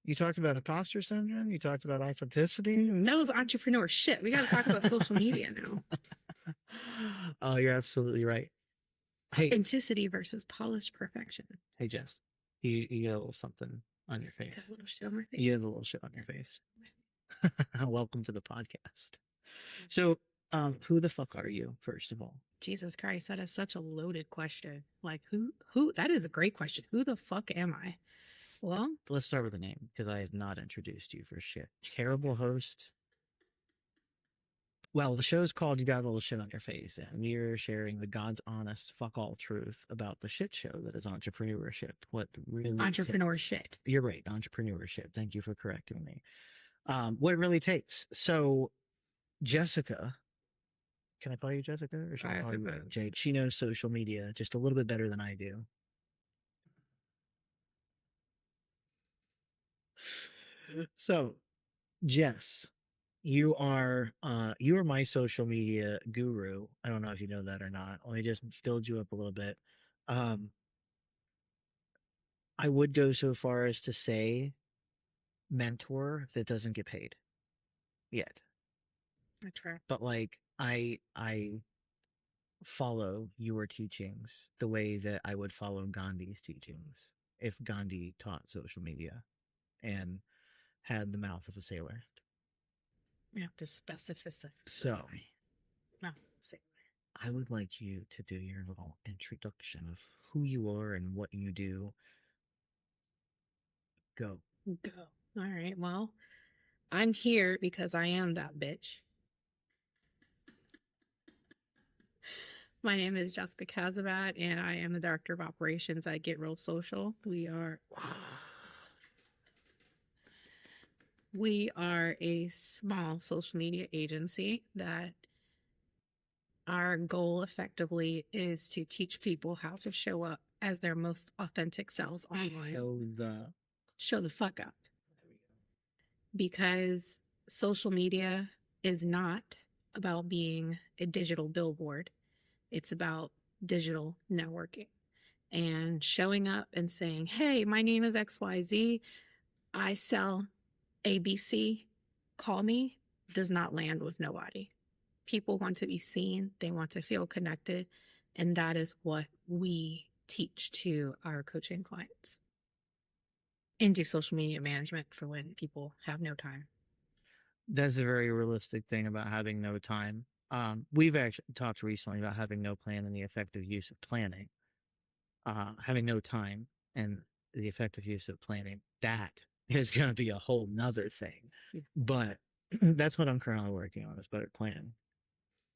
You talked about imposter syndrome. You talked about authenticity. That was entrepreneur shit. We got to talk about social media now. Oh, you're absolutely right. Hey, Authenticity versus polished perfection. hey, Jess, you got a little something on your face. Got a little shit on my face. You have a little shit on your face. Welcome to the podcast. So, who the fuck are you, first of all? Jesus Christ, that is such a loaded question. Like, who, that is a great question. Who the fuck am I? Well, Let's start with the name, because I have not introduced you for shit. Terrible host. Well, the show's called You Got a Little Shit on Your Face, and we're sharing the God's honest, fuck all truth about the shit show that is entrepreneurship. What really entrepreneur takes. shit. You're right, entrepreneurship. Thank you for correcting me. What it really takes. So, Jessica, can I call you Jessica? Or should I call you Jade? She knows social media just a little bit better than I do. So, Jess, you are my social media guru. I don't know if you know that or not. Let me just build you up a little bit. I would go so far as to say mentor that doesn't get paid yet. I try. But like I follow your teachings the way that I would follow Gandhi's teachings if Gandhi taught social media and had the mouth of a sailor. You have to specify. So, no, sailor. I would like you to do your little introduction of who you are and what you do. Go. Go. All right. Well, I'm here because I am that bitch. My name is Jessica Kazabat, and I am the Director of Operations at Get Real Social. We are a small social media agency that our goal effectively is to teach people how to show up as their most authentic selves online. Show the fuck up. Because social media is not about being a digital billboard. It's about digital networking and showing up and saying, hey, my name is XYZ. I sell ABC. Call me. Does not land with nobody. People want to be seen. They want to feel connected. And that is what we teach to our coaching clients. And do social media management for when people have no time. That's a very realistic thing about having no time. We've actually talked recently about having no plan and the effective use of planning. Having no time and the effective use of planning. That is going to be a whole nother thing. But that's what I'm currently working on, is better planning.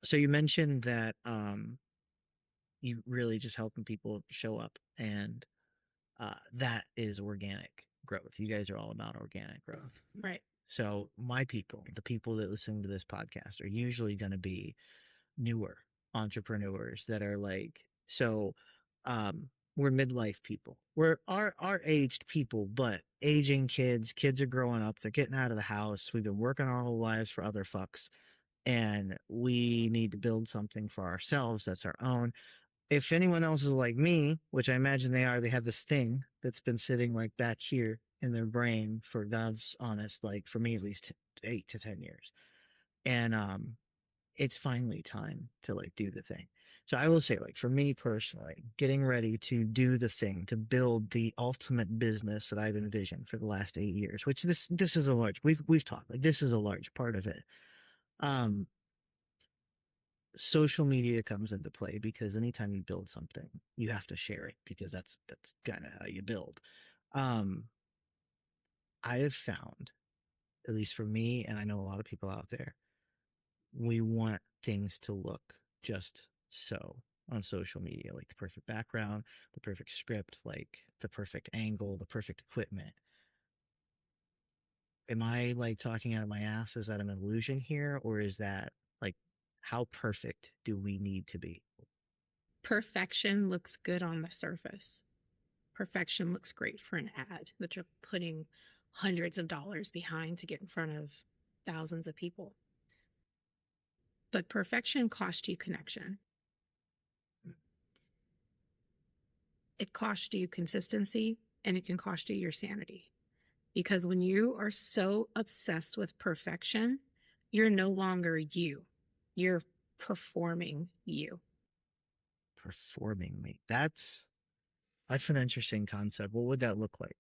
So you mentioned that you really just helping people show up, and that is organic growth. You guys are all about organic growth. Right. So my people, the people that listen to this podcast, are usually going to be newer entrepreneurs that are like, so we're midlife people. We're our aged people, but aging kids. Kids are growing up. They're getting out of the house. We've been working our whole lives for other fucks, and we need to build something for ourselves that's our own. If anyone else is like me, which I imagine they are, they have this thing that's been sitting like back here in their brain for God's honest, like for me at least 8 to 10 years. And it's finally time to like do the thing. So I will say, like, for me personally, getting ready to do the thing, to build the ultimate business that I've envisioned for the last 8 years, which this is a large, we've talked, like, this is a large part of it. Social media comes into play because anytime you build something, you have to share it, because that's kind of how you build. I have found, at least for me, and I know a lot of people out there, we want things to look just so on social media, like the perfect background, the perfect script, like the perfect angle, the perfect equipment. Am I like talking out of my ass? Is that an illusion here? Or is that like, how perfect do we need to be? Perfection looks good on the surface. Perfection looks great for an ad that you're putting hundreds of dollars behind to get in front of thousands of people. But perfection costs you connection. It costs you consistency, and it can cost you your sanity. Because when you are so obsessed with perfection, you're no longer you. You're performing you. Performing me. That's an interesting concept. What would that look like?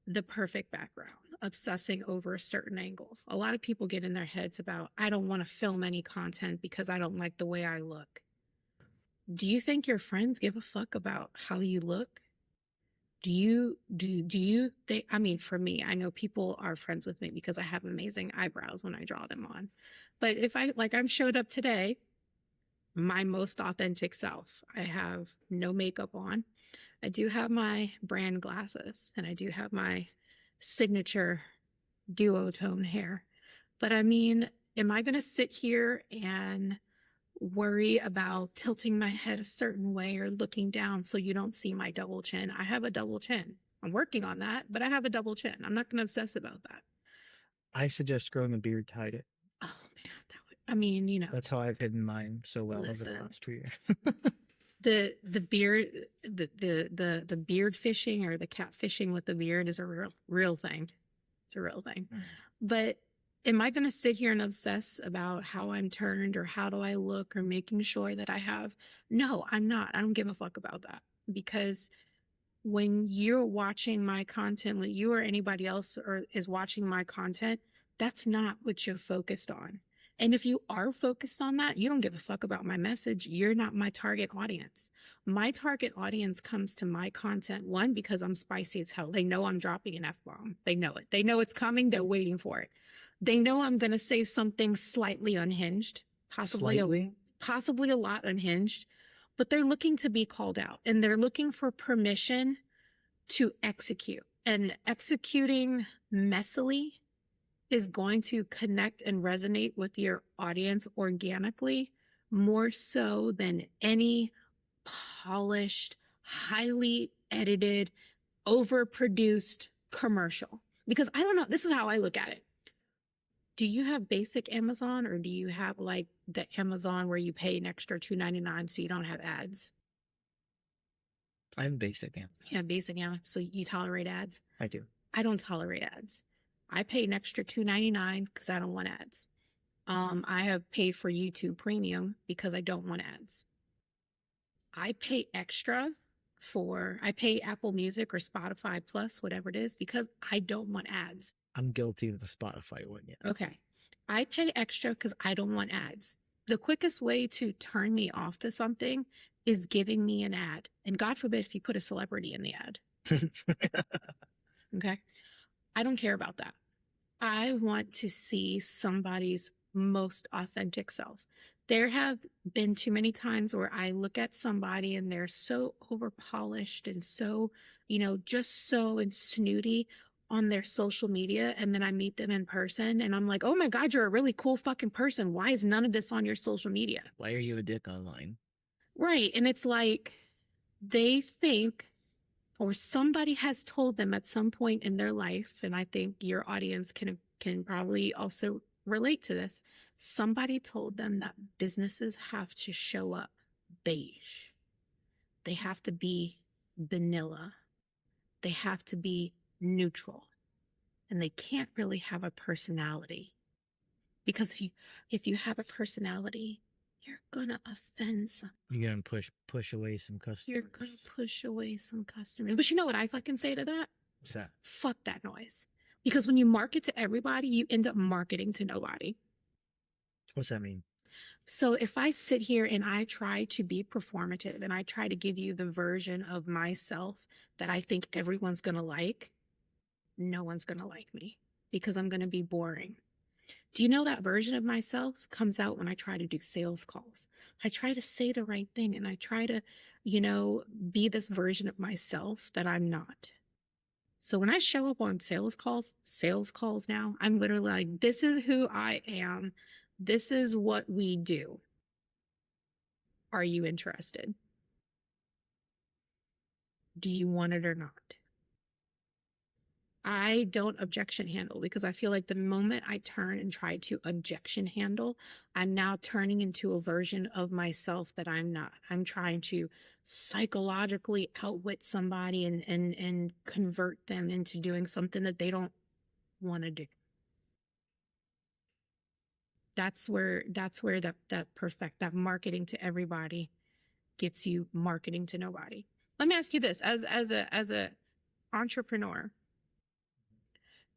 The perfect background, obsessing over a certain angle. A lot of people get in their heads about, I don't want to film any content because I don't like the way I look. Do you think your friends give a fuck about how you look? Do you think, I mean, for me, I know people are friends with me because I have amazing eyebrows when I draw them on. But if I'm showed up today, my most authentic self, I have no makeup on. I do have my brand glasses and I do have my signature duotone hair. But I mean, am I going to sit here and worry about tilting my head a certain way or looking down so you don't see my double chin? I have a double chin. I'm working on that, but I have a double chin. I'm not going to obsess about that. I suggest growing a beard to hide it. Oh man, I mean, That's how I've hidden mine so well over listen, the last 2 years. the beard, the beard fishing or the cat fishing with the beard is a real thing. It's a real thing. But am I going to sit here and obsess about how I'm turned or how do I look or making sure that I have? No, I'm not. I don't give a fuck about that, because when you're watching my content, when you or anybody else is watching my content, that's not what you're focused on. And if you are focused on that, you don't give a fuck about my message. You're not my target audience. My target audience comes to my content, one, because I'm spicy as hell. They know I'm dropping an F-bomb. They know it. They know it's coming. They're waiting for it. They know I'm going to say something slightly unhinged, possibly a lot unhinged, but they're looking to be called out and they're looking for permission to execute. And executing messily is going to connect and resonate with your audience organically more so than any polished, highly edited, overproduced commercial. Because I don't know, this is how I look at it. Do you have basic Amazon or do you have like the Amazon where you pay an extra $2.99 so you don't have ads? I have basic Amazon. Yeah, basic Amazon. So you tolerate ads? I do. I don't tolerate ads. I pay an extra $2.99 because I don't want ads. I have paid for YouTube Premium because I don't want ads. I pay extra I pay Apple Music or Spotify Plus, whatever it is, because I don't want ads. I'm guilty of the Spotify one, yeah. Okay. I pay extra because I don't want ads. The quickest way to turn me off to something is giving me an ad. And God forbid if you put a celebrity in the ad. Okay. I don't care about that. I want to see somebody's most authentic self. There have been too many times where I look at somebody and they're so overpolished and so, just so and snooty on their social media. And then I meet them in person and I'm like, oh my God, you're a really cool fucking person. Why is none of this on your social media? Why are you a dick online? Right. And it's like they think, or somebody has told them at some point in their life, and I think your audience can probably also relate to this. Somebody told them that businesses have to show up beige. They have to be vanilla. They have to be neutral. And they can't really have a personality. Because if you have a personality, you're gonna offend some. You're gonna push away some customers. You're gonna push away some customers. But you know what I fucking say to that? What's that? Fuck that noise. Because when you market to everybody, you end up marketing to nobody. What's that mean? So if I sit here and I try to be performative and I try to give you the version of myself that I think everyone's gonna like, no one's gonna like me because I'm gonna be boring. Do you know that version of myself comes out when I try to do sales calls? I try to say the right thing and I try to, be this version of myself that I'm not. So when I show up on sales calls now, I'm literally like, this is who I am. This is what we do. Are you interested? Do you want it or not? I don't objection handle because I feel like the moment I turn and try to objection handle, I'm now turning into a version of myself that I'm not. I'm trying to psychologically outwit somebody and convert them into doing something that they don't want to do. That's where that marketing to everybody gets you marketing to nobody. Let me ask you this, as a entrepreneur,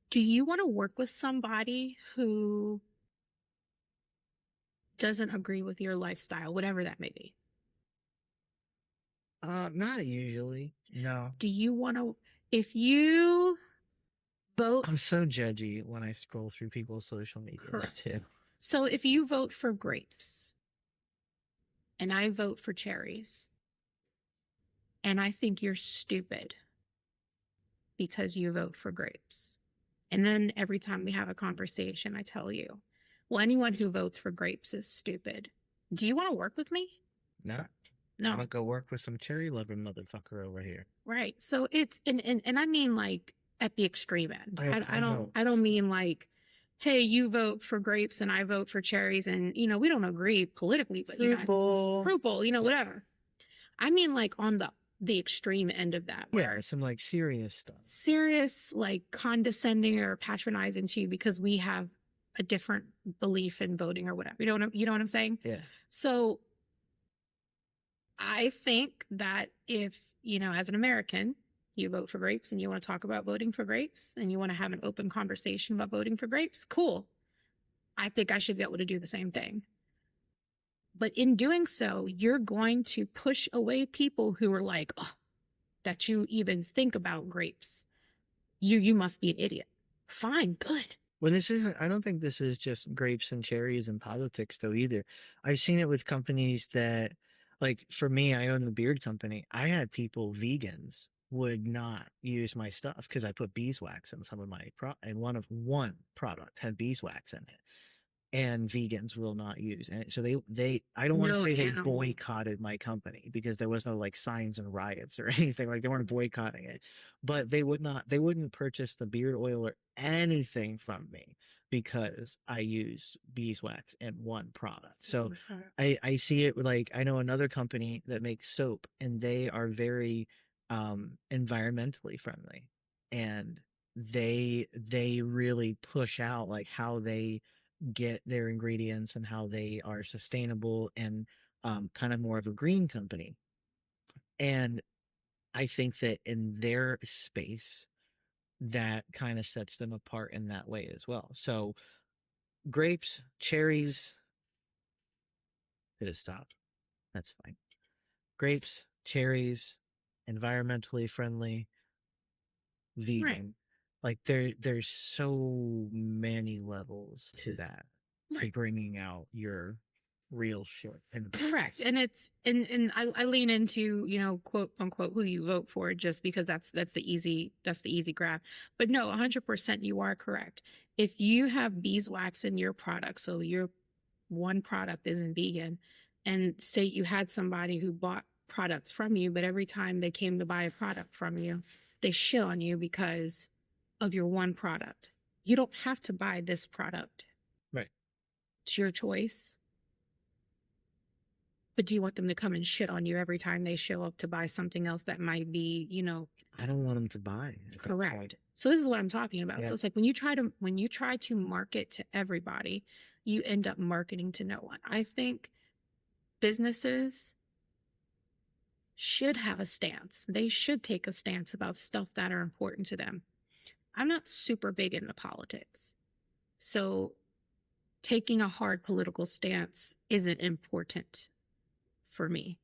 do you want to work with somebody who doesn't agree with your lifestyle, whatever that may be? Not usually. No. Do you want to, if you vote, I'm so judgy when I scroll through people's social medias correct. too. So if you vote for grapes and I vote for cherries, and I think you're stupid because you vote for grapes. And then every time we have a conversation, I tell you, well, anyone who votes for grapes is stupid. Do you want to work with me? No. I'm No. gonna go work with some cherry loving motherfucker over here. Right. So it's and I mean like at the extreme end. I don't mean like, hey, you vote for grapes and I vote for cherries, and you know, we don't agree politically, but fruitful, you know, whatever. I mean like on the extreme end of that. Yeah, some like serious stuff. Serious, like condescending or patronizing to you because we have a different belief in voting or whatever. You know what I'm saying? Yeah. So I think that if, you know, as an American, you vote for grapes and you want to talk about voting for grapes and you want to have an open conversation about voting for grapes, cool. I think I should be able to do the same thing. But in doing so, you're going to push away people who are like, oh, that you even think about grapes. You must be an idiot. Fine, good. Well, I don't think this is just grapes and cherries in politics though either. I've seen it with companies that, like for me, I own the beard company. I had people, vegans, would not use my stuff because I put beeswax in some of my and one product had beeswax in it. And vegans will not use it. So I don't want to say they boycotted my company because there was no like signs and riots or anything. Like they weren't boycotting it, but they wouldn't purchase the beard oil or anything from me because I used beeswax in one product. So I see it like, I know another company that makes soap and they are very environmentally friendly, and they really push out like how they get their ingredients and how they are sustainable and kind of more of a green company. And I think that in their space, that kind of sets them apart in that way as well. So grapes, cherries, it has stopped. That's fine. Grapes, cherries, environmentally friendly, vegan. Right. Like there's so many levels to that, to bringing out your real shit. Correct. And it's and I lean into, you know, quote unquote, who you vote for, just because that's the easy grab. But no, 100% you are correct. If you have beeswax in your product, so your one product isn't vegan, and say you had somebody who bought products from you, but every time they came to buy a product from you, they shit on you because of your one product. You don't have to buy this product. Right. It's your choice. But do you want them to come and shit on you every time they show up to buy something else that might be, you know? I don't want them to buy. Correct. So this is what I'm talking about. Yeah. So it's like when you try to market to everybody, you end up marketing to no one. I think businesses should have a stance. They should take a stance about stuff that are important to them. I'm not super big into politics, so taking a hard political stance isn't important for me.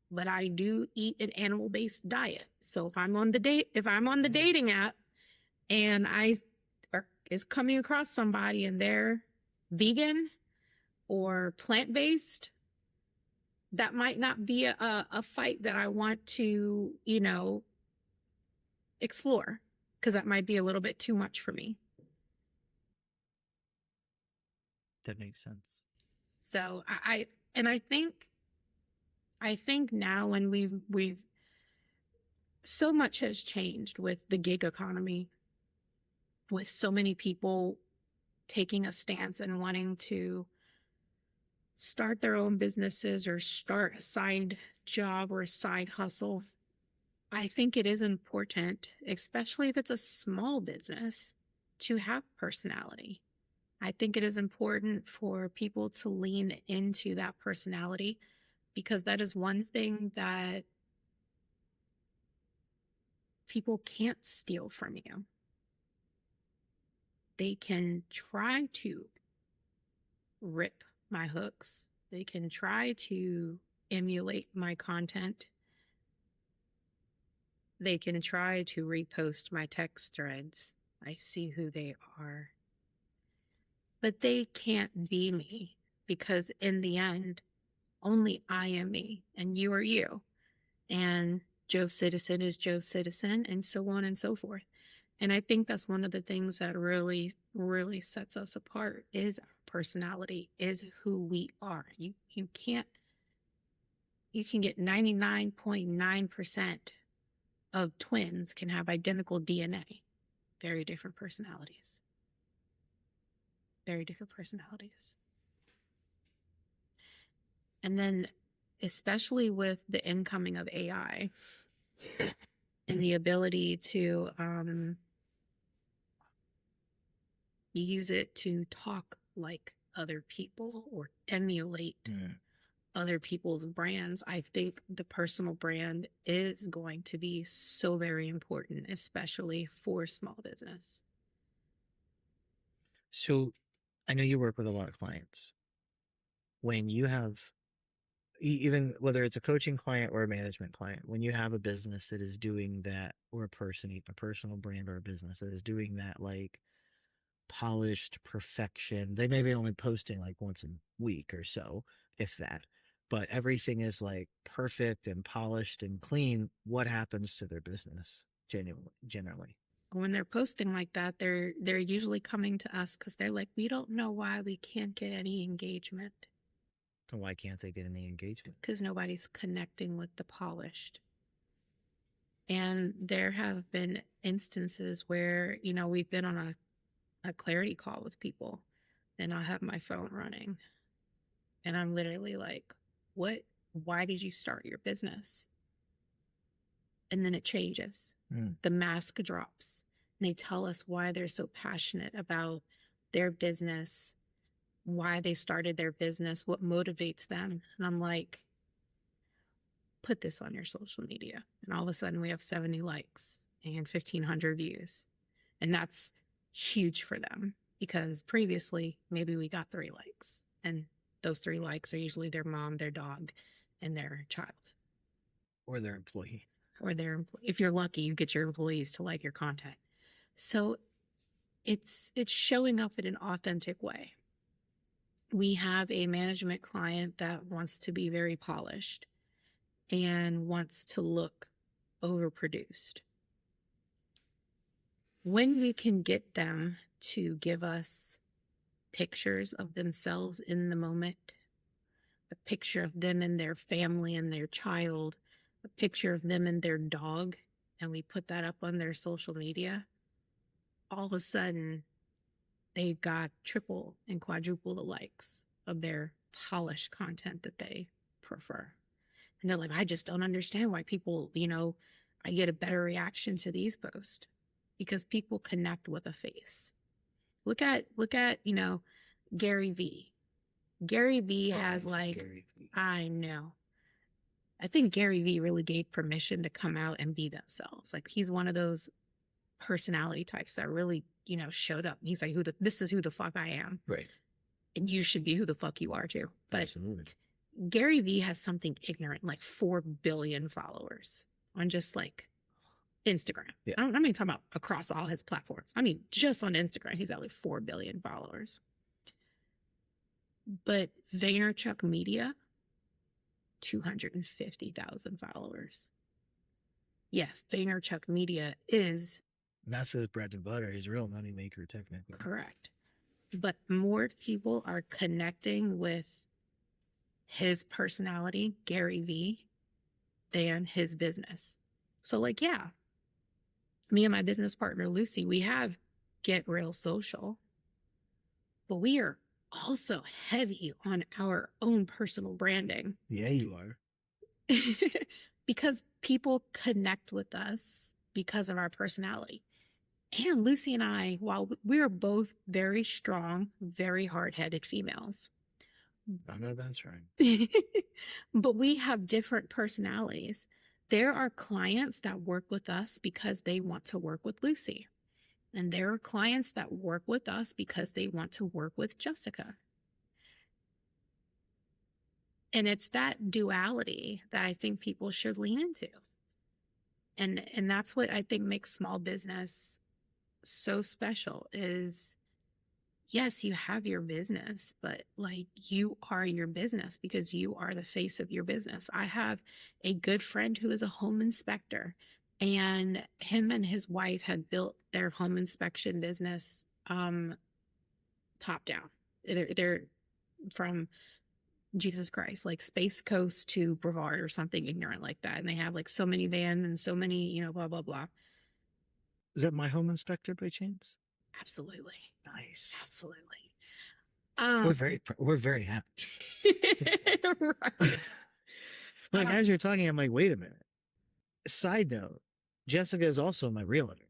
But I do eat an animal-based diet. So if I'm on the dating app and is coming across somebody and they're vegan or plant-based, that might not be a fight that I want to, you know, explore, because that might be a little bit too much for me. That makes sense. So I think now, when we've so much has changed with the gig economy, with so many people taking a stance and wanting to start their own businesses or start a side job or a side hustle, I think it is important, especially if it's a small business, to have personality. I think it is important for people to lean into that personality, because that is one thing that people can't steal from you. They can try to rip my hooks, they can try to emulate my content, they can try to repost my text threads. I see who they are. But they can't be me, because in the end, only I am me and you are you. And Joe Citizen is Joe Citizen, and so on and so forth. And I think that's one of the things that really, really sets us apart, is our personality, is who we are. You can get 99.9% of twins can have identical DNA. Very different personalities. Very different personalities. And then, especially with the incoming of AI and the ability to use it to talk like other people or emulate other people's brands, I think the personal brand is going to be so very important, especially for small business. So I know you work with a lot of clients. When you have, even whether it's a coaching client or a management client, when you have a business that is doing that, or a person, a personal brand or a business that is doing that, like polished perfection, they may be only posting like once a week or so, if that, but everything is like perfect and polished and clean. What happens to their business generally? When they're posting like that, they're usually coming to us because they're like, we don't know why we can't get any engagement. So why can't they get any engagement? Because nobody's connecting with the polished. And there have been instances where, we've been on a clarity call with people, and I'll have my phone running, and I'm literally like, why did you start your business? And then it changes. The mask drops. And they tell us why they're so passionate about their business, why they started their business, what motivates them. And I'm like, put this on your social media. And all of a sudden we have 70 likes and 1,500 views. And that's huge for them, because previously maybe we got 3 likes. And those 3 likes are usually their mom, their dog, and their child. Or their employee. If you're lucky, you get your employees to like your content. So it's showing up in an authentic way. We have a management client that wants to be very polished and wants to look overproduced. When we can get them to give us pictures of themselves in the moment, a picture of them and their family and their child, a picture of them and their dog, and we put that up on their social media, all of a sudden they've got triple and quadruple the likes of their polished content that they prefer. And they're like, I just don't understand why people, I get a better reaction to these posts, because people connect with a face. Look at, Gary V. Gary V has I know. I think Gary V really gave permission to come out and be themselves. Like, he's one of those personality types that really, showed up. He's like, this is who the fuck I am. Right. And you should be who the fuck you are too. But absolutely. Gary V has something ignorant, like 4 billion followers on just like Instagram. Yeah. I mean, talking about across all his platforms. I mean, just on Instagram, he's at like 4 billion followers. But Vaynerchuk Media, 250,000 followers. Yes, Vaynerchuk Media is... That's his bread and butter. He's a real money maker, technically. Correct. But more people are connecting with his personality, Gary V, than his business. So, like, yeah, me and my business partner, Lucy, we have Get Real Social, but we are also heavy on our own personal branding. Yeah, you are. Because people connect with us because of our personality. And Lucy and I, while we are both very strong, very hard-headed females, I know that's right. but we have different personalities. There are clients that work with us because they want to work with Lucy. And there are clients that work with us because they want to work with Jessica. And it's that duality that I think people should lean into. And that's what I think makes small business so special is, yes, you have your business, but like you are your business because you are the face of your business. I have a good friend who is a home inspector, and him and his wife had built their home inspection business top down. They're from Jesus Christ, like Space Coast to Brevard or something ignorant like that. And they have like so many vans and so many, blah, blah, blah. Is that My Home Inspector by chance? Absolutely. Nice. Absolutely. We're very happy. Right. Like as you're talking, I'm like, wait a minute. Side note, Jessica is also my realtor.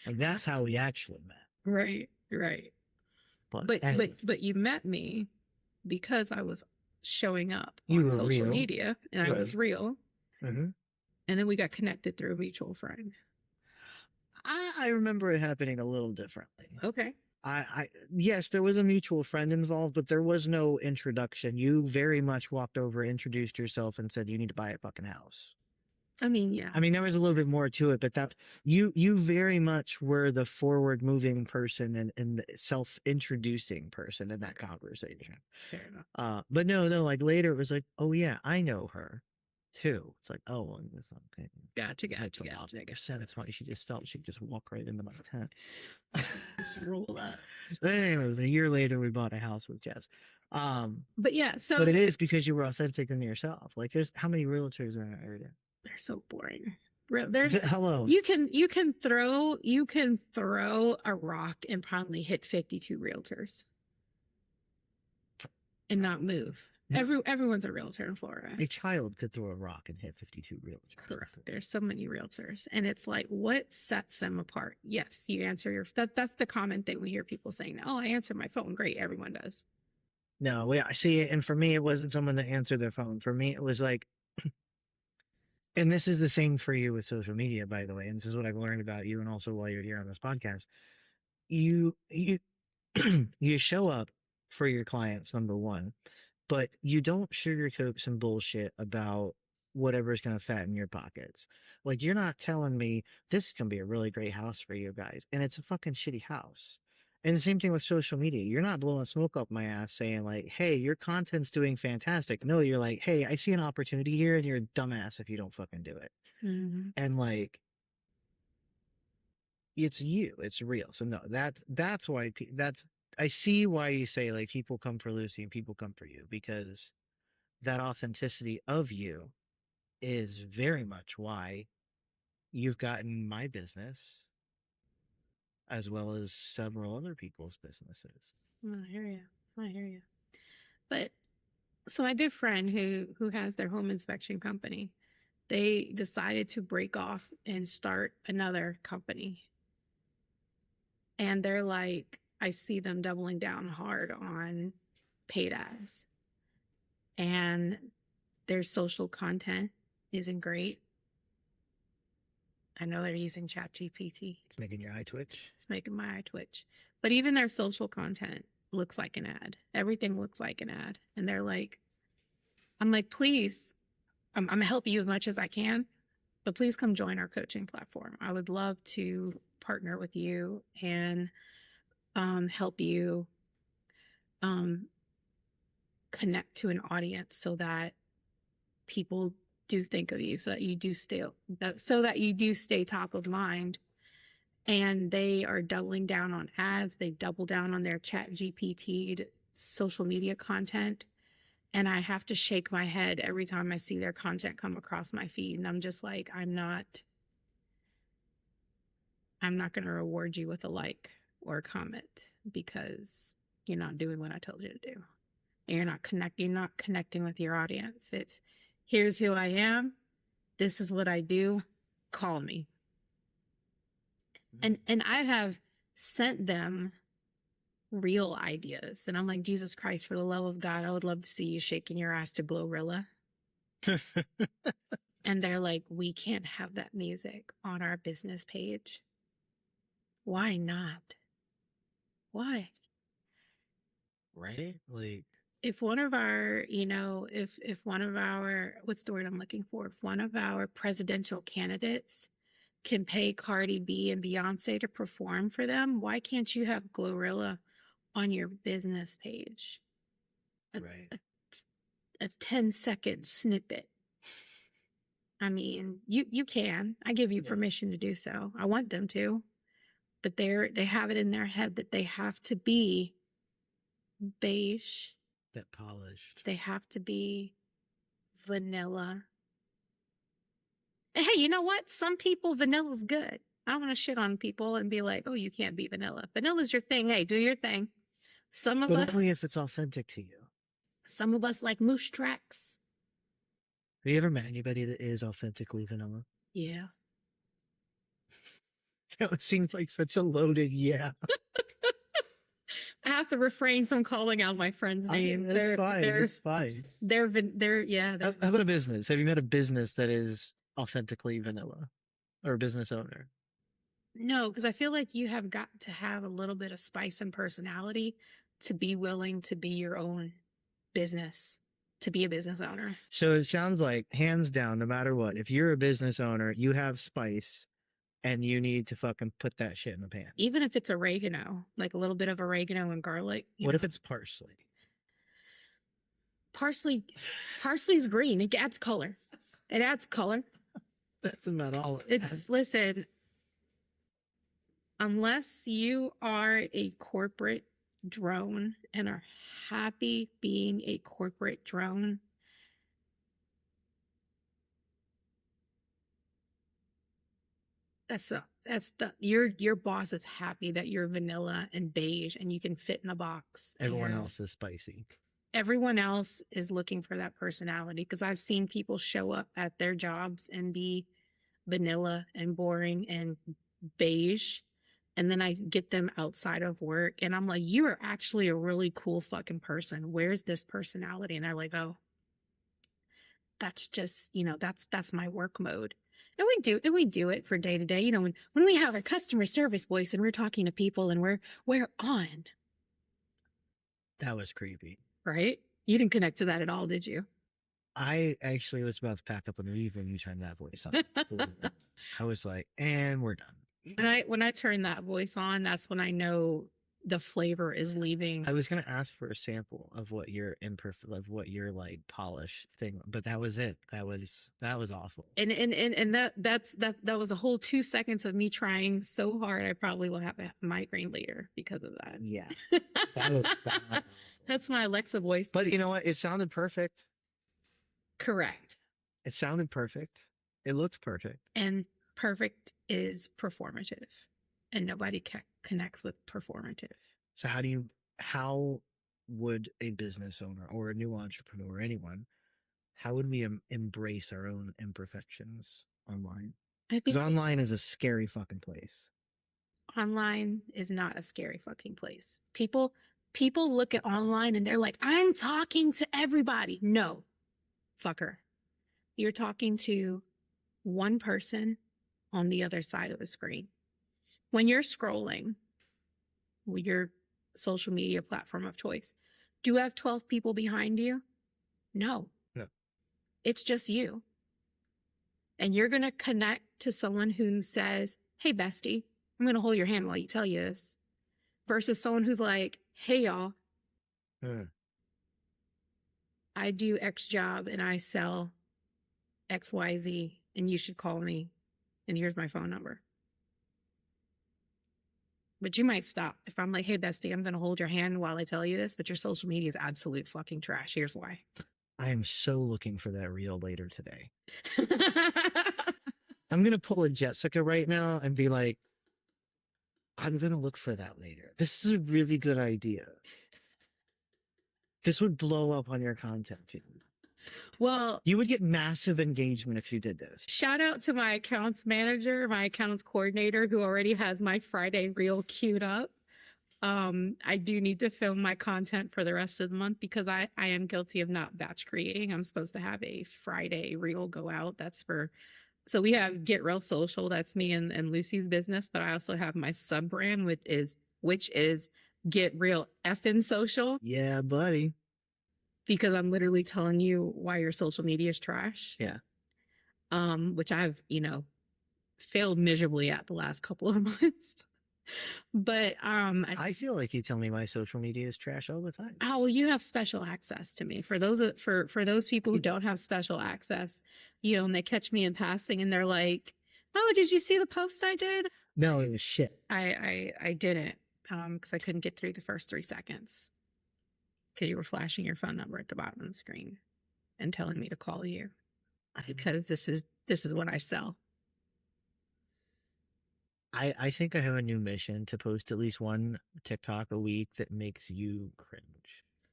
Like that's how we actually met. Right. But anyway, but you met me because I was showing up You on were social real. media and I was real. Mm-hmm. And then we got connected through a mutual friend. I remember it happening a little differently. Okay. Yes, there was a mutual friend involved, but there was no introduction. You very much walked over, introduced yourself, and said you need to buy a fucking house. I mean, yeah. I mean, there was a little bit more to it, but that you very much were the forward moving person and the self-introducing person in that conversation. Fair enough. But no, like later it was like, oh yeah, I know her too. It's like, oh, well, that's okay. Gotcha. That's why she just felt she'd just walk right into my tent. Just roll up. But anyways, a year later we bought a house with Jess. But yeah, so but it is because you were authentic in yourself. Like there's how many realtors are in our area? they're so boring. There's hello. You can throw a rock and probably hit 52 realtors and not move. Everyone's a realtor in Florida. A child could throw a rock and hit 52 realtors. Correct. There's so many realtors, and it's like, what sets them apart? Yes, you answer your that's the common thing we hear people saying. Oh, I answer my phone. Great, everyone does. No, I see it, and for me, it wasn't someone that answered their phone. For me, it was like, and this is the same for you with social media, by the way. And this is what I've learned about you, and also while you're here on this podcast. You you show up for your clients, number one, but you don't sugarcoat some bullshit about whatever's going to fatten your pockets. Like, you're not telling me this is going to be a really great house for you guys, and it's a fucking shitty house. And the same thing with social media. You're not blowing smoke up my ass saying, like, hey, your content's doing fantastic. No, you're like, hey, I see an opportunity here, and you're a dumbass if you don't fucking do it. Mm-hmm. And, like, it's you. It's real. So, no, that's why, I see why you say, like, people come for Lucy and people come for you, because that authenticity of you is very much why you've gotten my business as well as several other people's businesses. I hear you. But so my good friend who has their home inspection company, they decided to break off and start another company. And they're like, I see them doubling down hard on paid ads. And their social content isn't great. I know they're using ChatGPT. It's making your eye twitch. It's making my eye twitch. But even their social content looks like an ad. Everything looks like an ad. And they're like, I'm like, please, I'm going to help you as much as I can, but please come join our coaching platform. I would love to partner with you and help you connect to an audience so that people do think of you, so that you do stay top of mind. And they are doubling down on ads. They double down on their ChatGPT social media content. And I have to shake my head every time I see their content come across my feed. And I'm just like, I'm not going to reward you with a like. or comment because you're not doing what I told you to do. And you're not connecting with your audience. It's here's who I am. This is what I do. Call me. And I have sent them real ideas. And I'm like, Jesus Christ, for the love of God, I would love to see you shaking your ass to Glorilla. And they're like, we can't have that music on our business page. Why not? Why? Right? Like, if one of our, if one of our, what's the word I'm looking for? If one of our presidential candidates can pay Cardi B and Beyonce to perform for them, why can't you have Glorilla on your business page? right. A 10-second snippet. I mean, you can. I give you permission to do so. I want them to. But they have it in their head that they have to be beige. That polished. They have to be vanilla. And hey, you know what? Some people, vanilla's good. I don't want to shit on people and be like, oh, you can't be vanilla. Vanilla's your thing. Hey, do your thing. Some of us, only if it's authentic to you. Some of us like moose tracks. Have you ever met anybody that is authentically vanilla? Yeah. That seems like such a loaded yeah. I have to refrain from calling out my friend's name. It's fine. It's fine. How about a business? Have you met a business that is authentically vanilla, or a business owner? No, because I feel like you have got to have a little bit of spice and personality to be willing to be your own business, to be a business owner. So it sounds like, hands down, no matter what, if you're a business owner, you have spice and you need to fucking put that shit in the pan. Even if it's oregano, like a little bit of oregano and garlic. What if it's parsley? Parsley's green. It adds color. It adds color. That's about all. Listen, unless you are a corporate drone and are happy being a corporate drone, your boss is happy that you're vanilla and beige and you can fit in a box. Everyone else is spicy. Everyone else is looking for that personality, because I've seen people show up at their jobs and be vanilla and boring and beige, and then I get them outside of work and I'm like, you are actually a really cool fucking person. Where's this personality? And they're like, oh, that's just, that's my work mode. And we do it for day to day. When we have our customer service voice and we're talking to people and we're on. That was creepy. Right? You didn't connect to that at all, did you? I actually was about to pack up and leave when you turned that voice on. I was like, and we're done. When I turn that voice on, that's when I know the flavor is leaving. I was gonna ask for a sample of what your like polish thing, but that was it. That was awful. And that was a whole 2 seconds of me trying so hard. I probably will have a migraine later because of that. Yeah, that was bad. That's my Alexa voice. But you know what? It sounded perfect. Correct. It sounded perfect. It looked perfect. And perfect is performative, and nobody connects with performative. So how would a business owner or a new entrepreneur or anyone, how would we embrace our own imperfections online? Because online is a scary fucking place. Online is not a scary fucking place. People look at online and they're like, I'm talking to everybody. No, fucker. You're talking to one person on the other side of the screen. When you're scrolling your social media platform of choice, do you have 12 people behind you? No. It's just you. And you're going to connect to someone who says, hey, bestie, I'm going to hold your hand while you tell you this. Versus someone who's like, hey, y'all, I do X job and I sell XYZ and you should call me and here's my phone number. But you might stop if I'm like, hey, bestie, I'm going to hold your hand while I tell you this, but your social media is absolute fucking trash. Here's why. I am so looking for that reel later today. I'm going to pull a Jessica right now and be like, I'm gonna look for that later. This is a really good idea. This would blow up on your content feed. Well, You would get massive engagement if you did this. shout out to my accounts manager, my accounts coordinator, who already has my Friday reel queued up. I do need to film my content for the rest of the month because I am guilty of not batch creating. I'm supposed to have a Friday reel go out. That's for, so we have Get Real Social. That's me and Lucy's business. But I also have my sub brand, which is Get Real Effin' Social. Yeah, buddy. Because I'm literally telling you why your social media is trash. Yeah. Which I've, failed miserably at the last couple of months. But I feel like you tell me my social media is trash all the time. oh, well, you have special access to me. For those people who don't have special access, and they catch me in passing and they're like, "Oh, did you see the post I did?" No, it was shit. I didn't because I couldn't get through the first 3 seconds because you were flashing your phone number at the bottom of the screen and telling me to call you because this is what I sell. I think I have a new mission to post at least one TikTok a week that makes you cringe.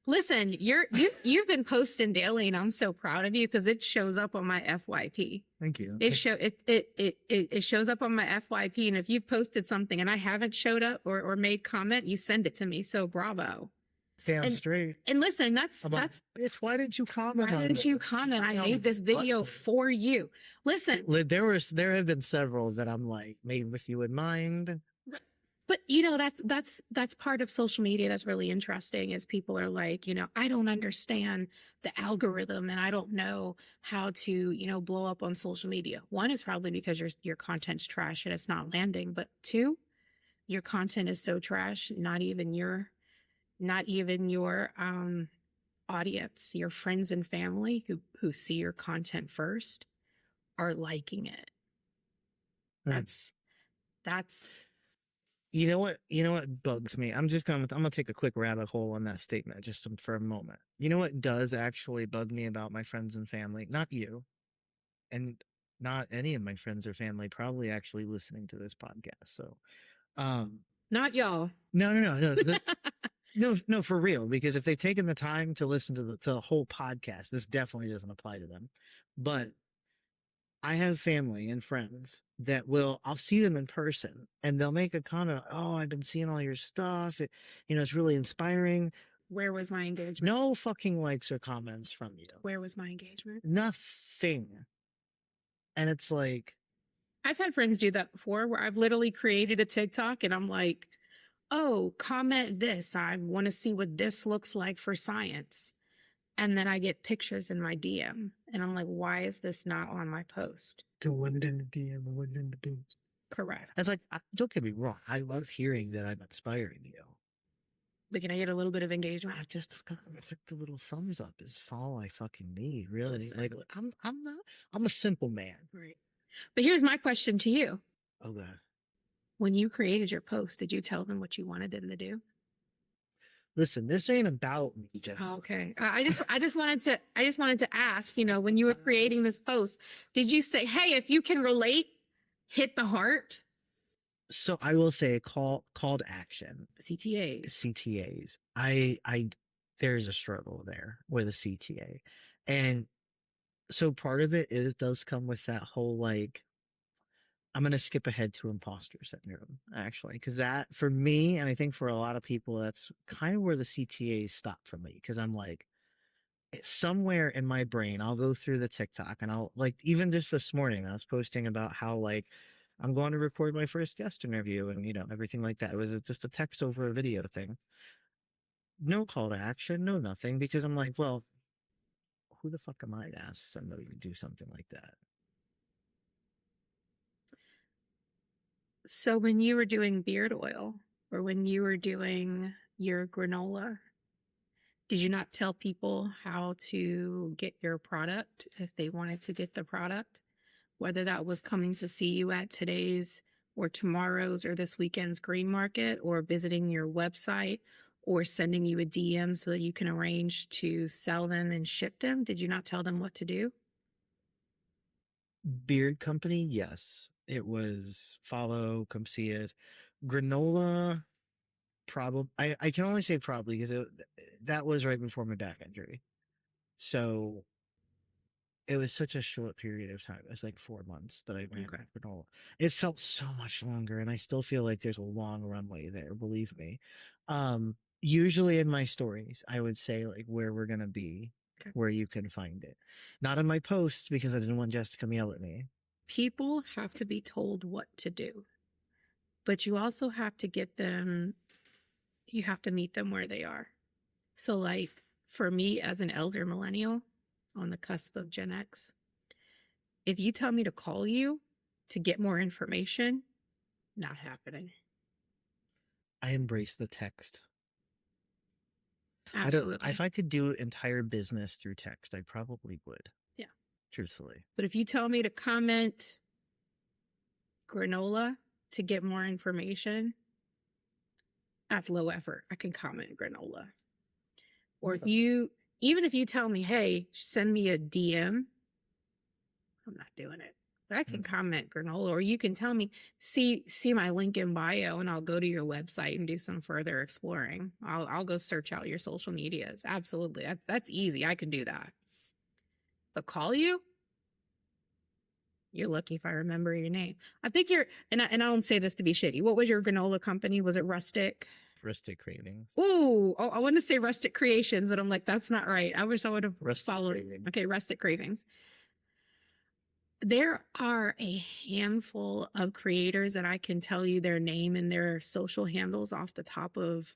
Listen, you've been posting daily, and I'm so proud of you because it shows up on my FYP. Thank you. It shows up on my FYP, and if you posted something and I haven't showed up or made comment, you send it to me. So bravo. Damn straight. And listen, that's bitch, why didn't you comment? Why didn't you comment? I made this video for you. Listen, there have been several that I'm like made with you in mind. But that's part of social media that's really interesting is people are like, I don't understand the algorithm and I don't know how to, blow up on social media. One is probably because your content's trash and it's not landing, but two, your content is so trash, not even your audience, your friends and family who see your content first are liking it. That's you know what bugs me? I'm gonna take a quick rabbit hole on that statement just for a moment. You know what does actually bug me about my friends and family? Not you, and not any of my friends or family probably actually listening to this podcast. So, not y'all. No. No, for real. Because if they've taken the time to listen to the whole podcast, this definitely doesn't apply to them. But I have family and friends that I'll see them in person and they'll make a comment, "Oh, I've been seeing all your stuff. It's really inspiring." Where was my engagement? No fucking likes or comments from you. Where was my engagement? Nothing. And it's like, I've had friends do that before where I've literally created a TikTok and I'm like, "Oh, comment this. I want to see what this looks like for science." And then I get pictures in my DM and I'm like, "Why is this not on my post?" The one in the DM, the one in the post. Correct. That's like, don't get me wrong. I love hearing that I'm inspiring you. But can I get a little bit of engagement? I just the little thumbs up is all I fucking need, really. Listen. Like I'm a simple man. Right. But here's my question to you. Okay. When you created your post, did you tell them what you wanted them to do? Listen, this ain't about me, Jess. Okay. I just wanted to ask, when you were creating this post, did you say, "Hey, if you can relate, hit the heart"? So I will say call to action. CTAs. There's a struggle there with a CTA. And so part of it does come with that whole like, I'm going to skip ahead to imposter syndrome, actually, because that for me, and I think for a lot of people, that's kind of where the CTAs stop for me. Because I'm like, somewhere in my brain, I'll go through the TikTok and I'll like, even just this morning, I was posting about how like, I'm going to record my first guest interview and, everything like that. It was just a text over a video thing. No call to action, no nothing, because I'm like, well, who the fuck am I to ask somebody to do something like that? So when you were doing beard oil or when you were doing your granola, did you not tell people how to get your product if they wanted to get the product? Whether that was coming to see you at today's or tomorrow's or this weekend's green market or visiting your website or sending you a DM so that you can arrange to sell them and ship them? Did you not tell them what to do? Beard company, yes. It was follow, come see us. Granola, probably. I can only say probably because that was right before my back injury. So it was such a short period of time. It was like 4 months that I ran Okay. granola. It felt so much longer, and I still feel like there's a long runway there. Believe me. Usually in my stories, I would say like where we're gonna be, Okay. where you can find it. Not in my posts because I didn't want Jess to come yell at me. People have to be told what to do, but you also have to get them, you have to meet them where they are. So, like for me as an elder millennial on the cusp of Gen X, if you tell me to call you to get more information, not happening. I embrace the text. I don't. Absolutely. If I could do entire business through text, I probably would. Yeah. Truthfully. But if you tell me to comment granola to get more information, that's low effort. I can comment granola. Or if you, even if you tell me, hey, send me a DM, I'm not doing it. But I can comment granola, or you can tell me, see my link in bio, and I'll go to your website and do some further exploring. I'll go search out your social medias. Absolutely, that's easy. I can do that. But call you, you're lucky if I remember your name. I think you're, and I don't say this to be shitty. What was your granola company? Was it Rustic? Rustic Cravings. Ooh, oh, I want to say Rustic Creations, but I'm like, that's not right. I wish I would have Rustic followed. Cravings. Okay, Rustic Cravings. There are a handful of creators that I can tell you their name and their social handles off the top of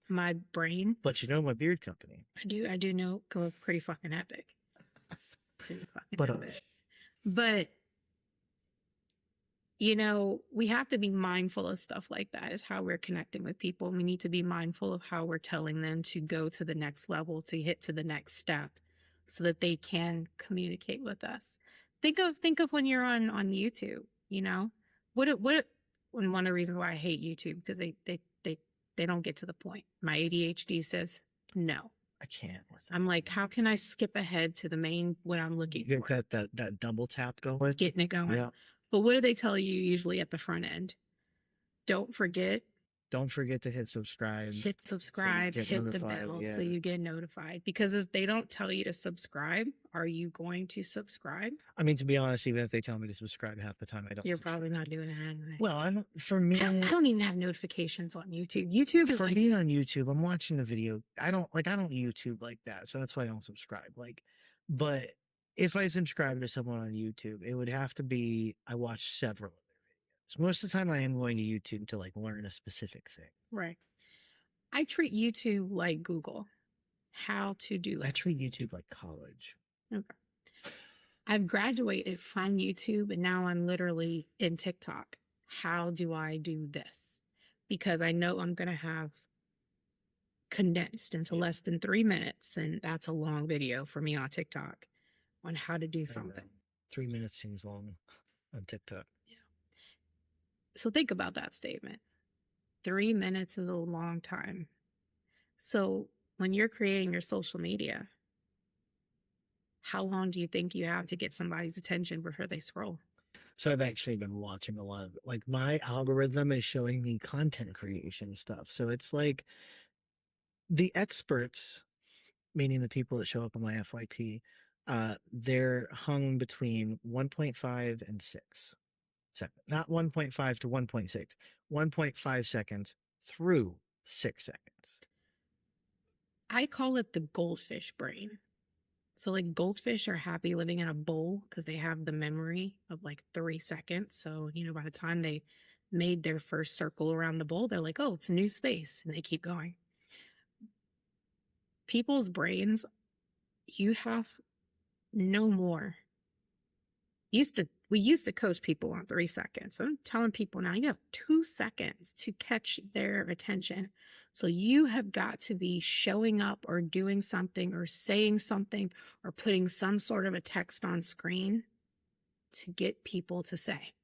my brain. But you know my beard company. I do know, pretty fucking epic. Pretty fucking But epic. But you know, we have to be mindful of stuff like that, is how we're connecting with people. We need to be mindful of how we're telling them to go to the next level, to hit to the next step, so that they can communicate with us. Think of when you're on YouTube, you know, what and one of the reasons why I hate YouTube, because they don't get to the point. My ADHD says no. I can't. I'm like, how can I skip ahead to the main, what I'm looking Get for? that double tap going. Getting it going. Yeah. But what do they tell you usually at the front end? Don't forget to hit subscribe. Hit subscribe, so hit the bell, so you get notified. Because if they don't tell you to subscribe, are you going to subscribe? I mean, to be honest, even if they tell me to subscribe, half the time I don't. You're probably not doing it anyway. Well, I don't. For me, I don't even have notifications on YouTube. YouTube is for like, me on YouTube. I'm watching a video. I don't YouTube like that, so that's why I don't subscribe. Like, but if I subscribe to someone on YouTube, it would have to be I watch several. So most of the time I am going to YouTube to like learn a specific thing. Right. I treat YouTube like Google. How to do I it. treat YouTube like college. Okay. I've graduated from YouTube and now I'm literally in TikTok. How do I do this? Because I know I'm going to have condensed into less than 3 minutes, and that's a long video for me on TikTok on how to do something. 3 minutes seems long on TikTok. So think about that statement. 3 minutes is a long time. So when you're creating your social media, how long do you think you have to get somebody's attention before they scroll? So I've actually been watching a lot of, like, my algorithm is showing me content creation stuff. So it's like the experts, meaning the people that show up on my FYP, they're hung between 1.5 and 6 seconds. Not 1.5 to 1.6, 1.5 seconds through 6 seconds. I call it the goldfish brain. So like goldfish are happy living in a bowl because they have the memory of like 3 seconds. So, you know, by the time they made their first circle around the bowl, they're like, oh, it's a new space. And they keep going. People's brains, you have no more. We used to coach people on 3 seconds. I'm telling people now, you have 2 seconds to catch their attention. So you have got to be showing up or doing something or saying something or putting some sort of a text on screen to get people to say.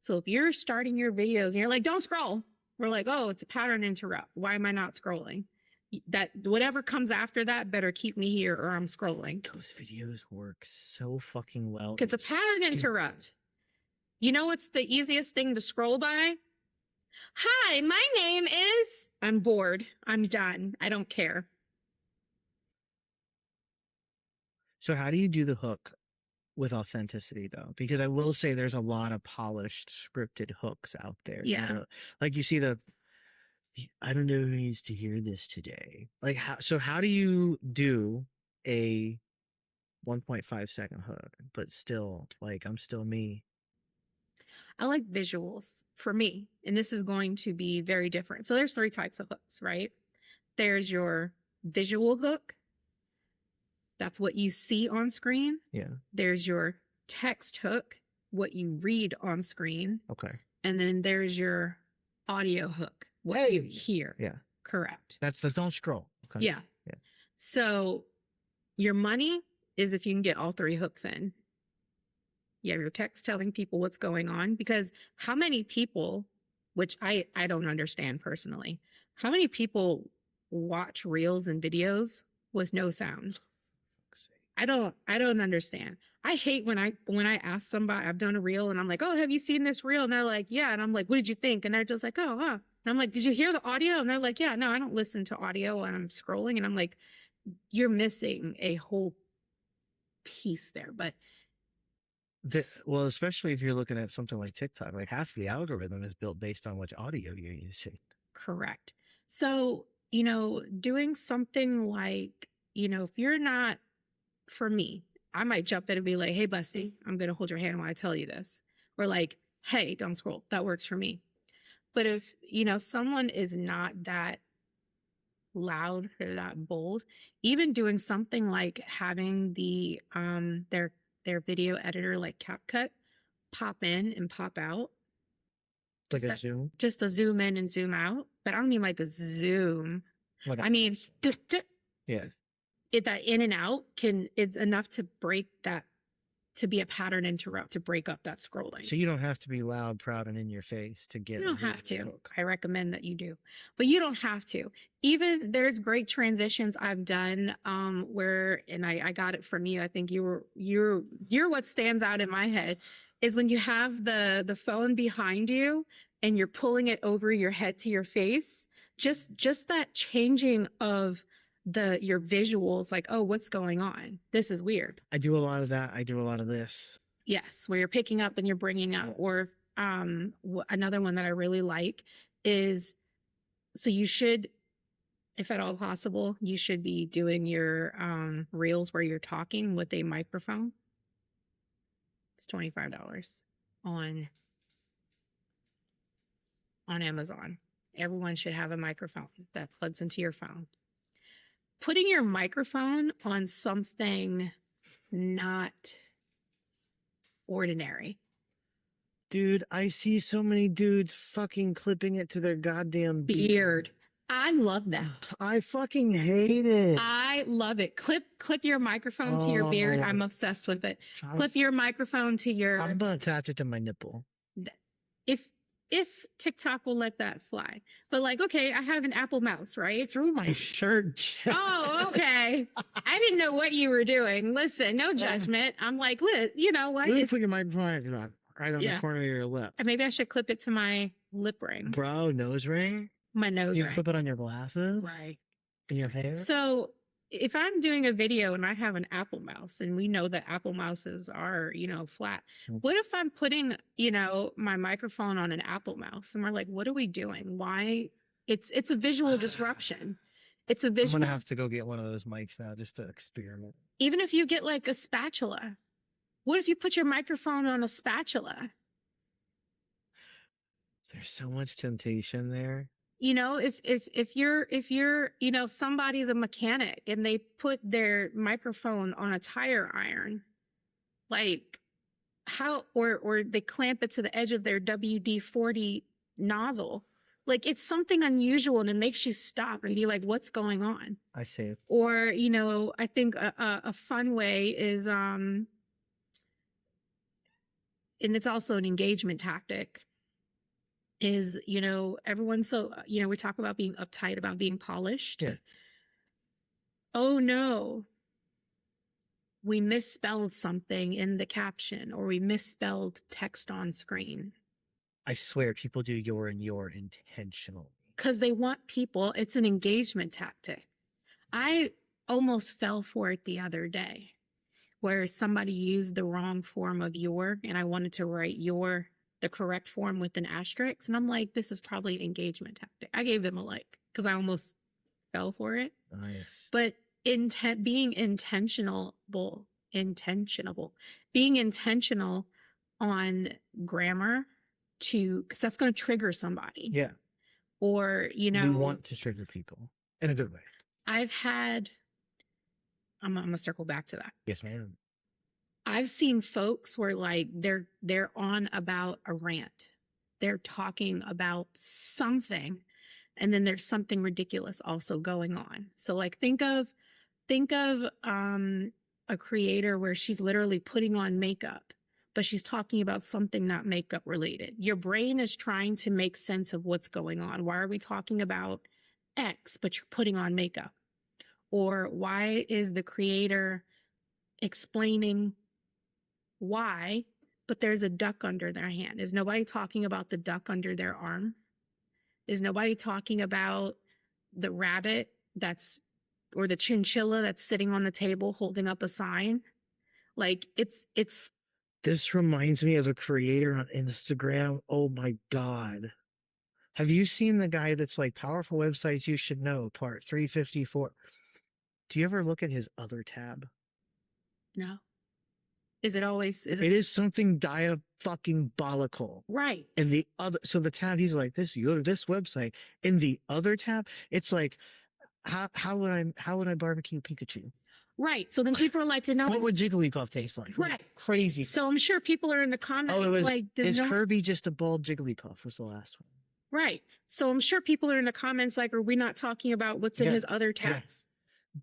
So if you're starting your videos and you're like, don't scroll, we're like, oh, it's a pattern interrupt. Why am I not scrolling? That whatever comes after that better keep me here or I'm scrolling. Those videos work so fucking well. It's a pattern interrupt. You know what's the easiest thing to scroll by? Hi, my name is. I'm bored. I'm done. I don't care. So how do you do the hook with authenticity though? Because I will say there's a lot of polished scripted hooks out there. You Yeah. know, like you see the I don't know who needs to hear this today. Like how do you do a 1.5-second hook, but still like I'm still me? I like visuals for me, and this is going to be very different. So there's 3 types of hooks, right? There's your visual hook. That's what you see on screen. Yeah. There's your text hook, what you read on screen. Okay. And then there's your audio hook, what you hear. Yeah. Correct. That's the don't scroll. Okay. Yeah. Yeah. So your money is if you can get all 3 hooks in. You have your text telling people what's going on, because how many people, which I don't understand personally, how many people watch reels and videos with no sound? I don't understand. I hate when I ask somebody, I've done a reel and I'm like, oh, have you seen this reel? And they're like, yeah. And I'm like, what did you think? And they're just like, oh, huh. And I'm like, did you hear the audio? And they're like, yeah, no, I don't listen to audio when I'm scrolling. And I'm like, you're missing a whole piece there. But well, especially if you're looking at something like TikTok, like half the algorithm is built based on which audio you're using. Correct. So, doing something like, if you're not, for me, I might jump in and be like, hey, Busty, I'm going to hold your hand while I tell you this. Or like, hey, don't scroll. That works for me. But if, someone is not that loud or that bold, even doing something like having the their video editor like CapCut pop in and pop out, Like a zoom? just a zoom in and zoom out. But I don't mean like a zoom. Like I mean, yeah. That in and out is enough to break that, to be a pattern interrupt, to break up that scrolling. So you don't have to be loud, proud, and in your face to get. You don't have to. Hook. I recommend that you do, but you don't have to. Even there's great transitions I've done where, and I got it from you. I think you're what stands out in my head is when you have the phone behind you and you're pulling it over your head to your face. Just that changing of your visuals, like, oh, what's going on? This is weird. I do a lot of that. I do a lot of this. Yes, where you're picking up and you're bringing up. Or another one that I really like is, so you should, if at all possible, you should be doing your reels where you're talking with a microphone. It's $25 on Amazon. Everyone should have a microphone that plugs into your phone. Putting your microphone on something not ordinary. Dude, I see so many dudes fucking clipping it to their goddamn beard. I love that. I fucking hate it. I love it. Clip your microphone to your beard. I'm obsessed with it. Clip your microphone to your... I'm gonna attach it to my nipple. If TikTok will let that fly. But like, okay, I have an Apple mouse, right? Through my shirt. Oh, okay. I didn't know what you were doing. Listen, no judgment. I'm like, you know what? You put your microphone right on the corner of your lip. Maybe I should clip it to my lip ring. Bro, nose ring? My nose ring. You clip it on your glasses? Right. In your hair? So if I'm doing a video and I have an Apple mouse, and we know that Apple mouses are, flat. What if I'm putting, my microphone on an Apple mouse and we're like, what are we doing? Why? It's a visual disruption. It's a visual. I'm going to have to go get one of those mics now just to experiment. Even if you get like a spatula, what if you put your microphone on a spatula? There's so much temptation there. If you're, somebody's a mechanic and they put their microphone on a tire iron, like how, or they clamp it to the edge of their WD-40 nozzle, like it's something unusual and it makes you stop and be like, what's going on? I see it. Or, I think a fun way is, and it's also an engagement tactic, is, everyone's so, we talk about being uptight, about being polished. Yeah. Oh no, we misspelled something in the caption, or we misspelled text on screen. I swear people do your and your intentionally. Because they want people, it's an engagement tactic. I almost fell for it the other day where somebody used the wrong form of your, and I wanted to write your, the correct form with an asterisk. And I'm like, this is probably an engagement tactic. I gave them a like because I almost fell for it. Nice. But being intentional, being intentional on grammar because that's going to trigger somebody. Yeah. Or, you know, we want to trigger people in a good way. I'm going to circle back to that. Yes, ma'am. I've seen folks where like they're on about a rant. They're talking about something and then there's something ridiculous also going on. So like think of a creator where she's literally putting on makeup, but she's talking about something not makeup related. Your brain is trying to make sense of what's going on. Why are we talking about X, but you're putting on makeup? Or why is the creator explaining why, but there's a duck under their hand? Is nobody talking about the duck under their arm? Is nobody talking about the rabbit or the chinchilla that's sitting on the table holding up a sign? Like it's This reminds me of a creator on Instagram. Oh my God. Have you seen the guy that's like powerful websites you should know, part 354? Do you ever look at his other tab? no. Is it always? It is something diabolical. Right. And the other, so the tab, he's like, this, you go to this website. In the other tab, it's like, how would I barbecue Pikachu? Right. So then people are like, you know, what would Jigglypuff taste like? Right. Crazy. So I'm sure people are in the comments. Oh, it was like, is Kirby just a bald Jigglypuff? Was the last one. Right. So I'm sure people are in the comments like, are we not talking about what's in his other tabs?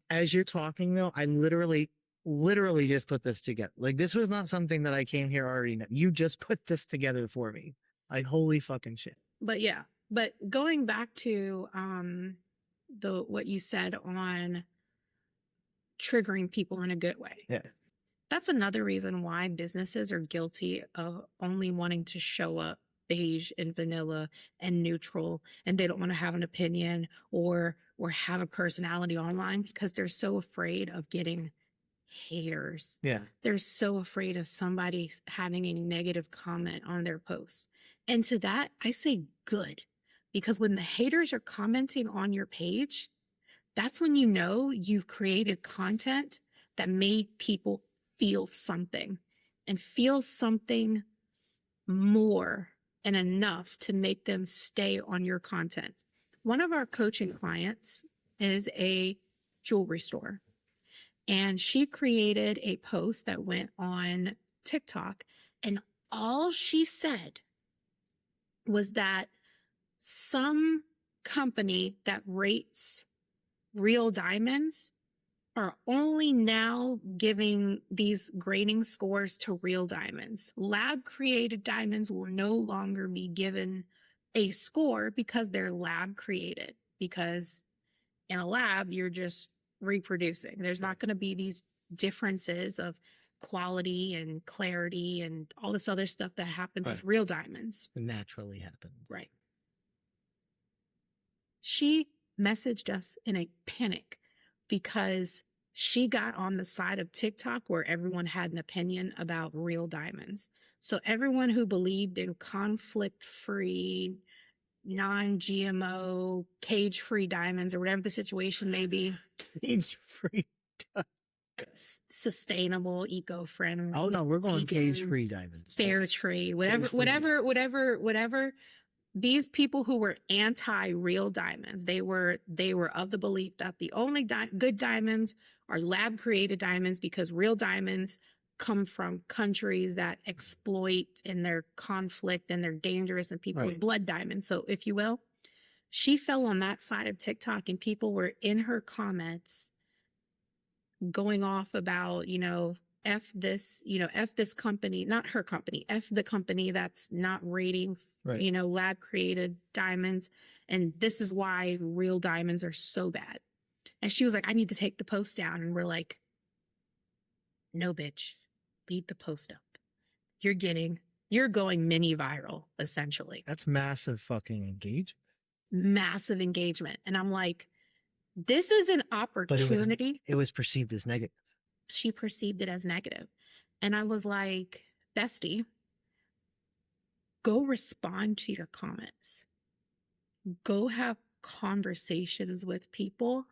Yeah. As you're talking though, I literally just put this together. Like this was not something that I came here already know. You just put this together for me. Like holy fucking shit. But yeah. But going back to what you said on triggering people in a good way. Yeah. That's another reason why businesses are guilty of only wanting to show up beige and vanilla and neutral, and they don't want to have an opinion or have a personality online because they're so afraid of getting haters. Yeah. They're so afraid of somebody having a negative comment on their post. And to that, I say good, because when the haters are commenting on your page, that's when you know you've created content that made people feel something and feel something more and enough to make them stay on your content. One of our coaching clients is a jewelry store, and she created a post that went on TikTok, and all she said was that some company that rates real diamonds are only now giving these grading scores to real diamonds. Lab created diamonds will no longer be given a score because they're lab created, because in a lab, you're just reproducing. There's not going to be these differences of quality and clarity and all this other stuff that happens with real diamonds. It naturally happens. Right. She messaged us in a panic because she got on the side of TikTok where everyone had an opinion about real diamonds. So everyone who believed in conflict-free, non-GMO, cage-free diamonds, or whatever the situation may be. Cage-free. Sustainable, eco-friendly. Oh no, we're going cage-free diamonds. Fair trade, whatever. These people who were anti-real diamonds, they were of the belief that the only good diamonds are lab-created diamonds, because real diamonds come from countries that exploit and they're conflict and they're dangerous, and people with blood diamonds. So if you will, she fell on that side of TikTok, and people were in her comments going off about, F this company, not her company, F the company that's not rating, lab created diamonds. And this is why real diamonds are so bad. And she was like, I need to take the post down. And we're like, no, bitch, leave the post up. You're getting You're going mini viral, essentially. That's massive fucking engagement. Massive engagement. And I'm like, this is an opportunity. It was perceived as negative. She perceived it as negative. And I was like, bestie, go respond to your comments. Go have conversations with people.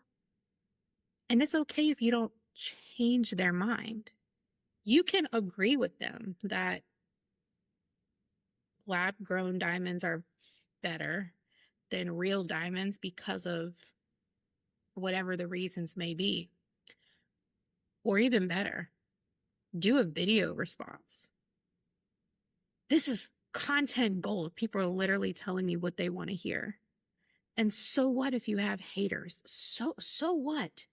And it's okay if you don't change their mind. You can agree with them that lab-grown diamonds are better than real diamonds because of whatever the reasons may be. Or even better, do a video response. This is content gold. People are literally telling me what they want to hear. And so what if you have haters? So what?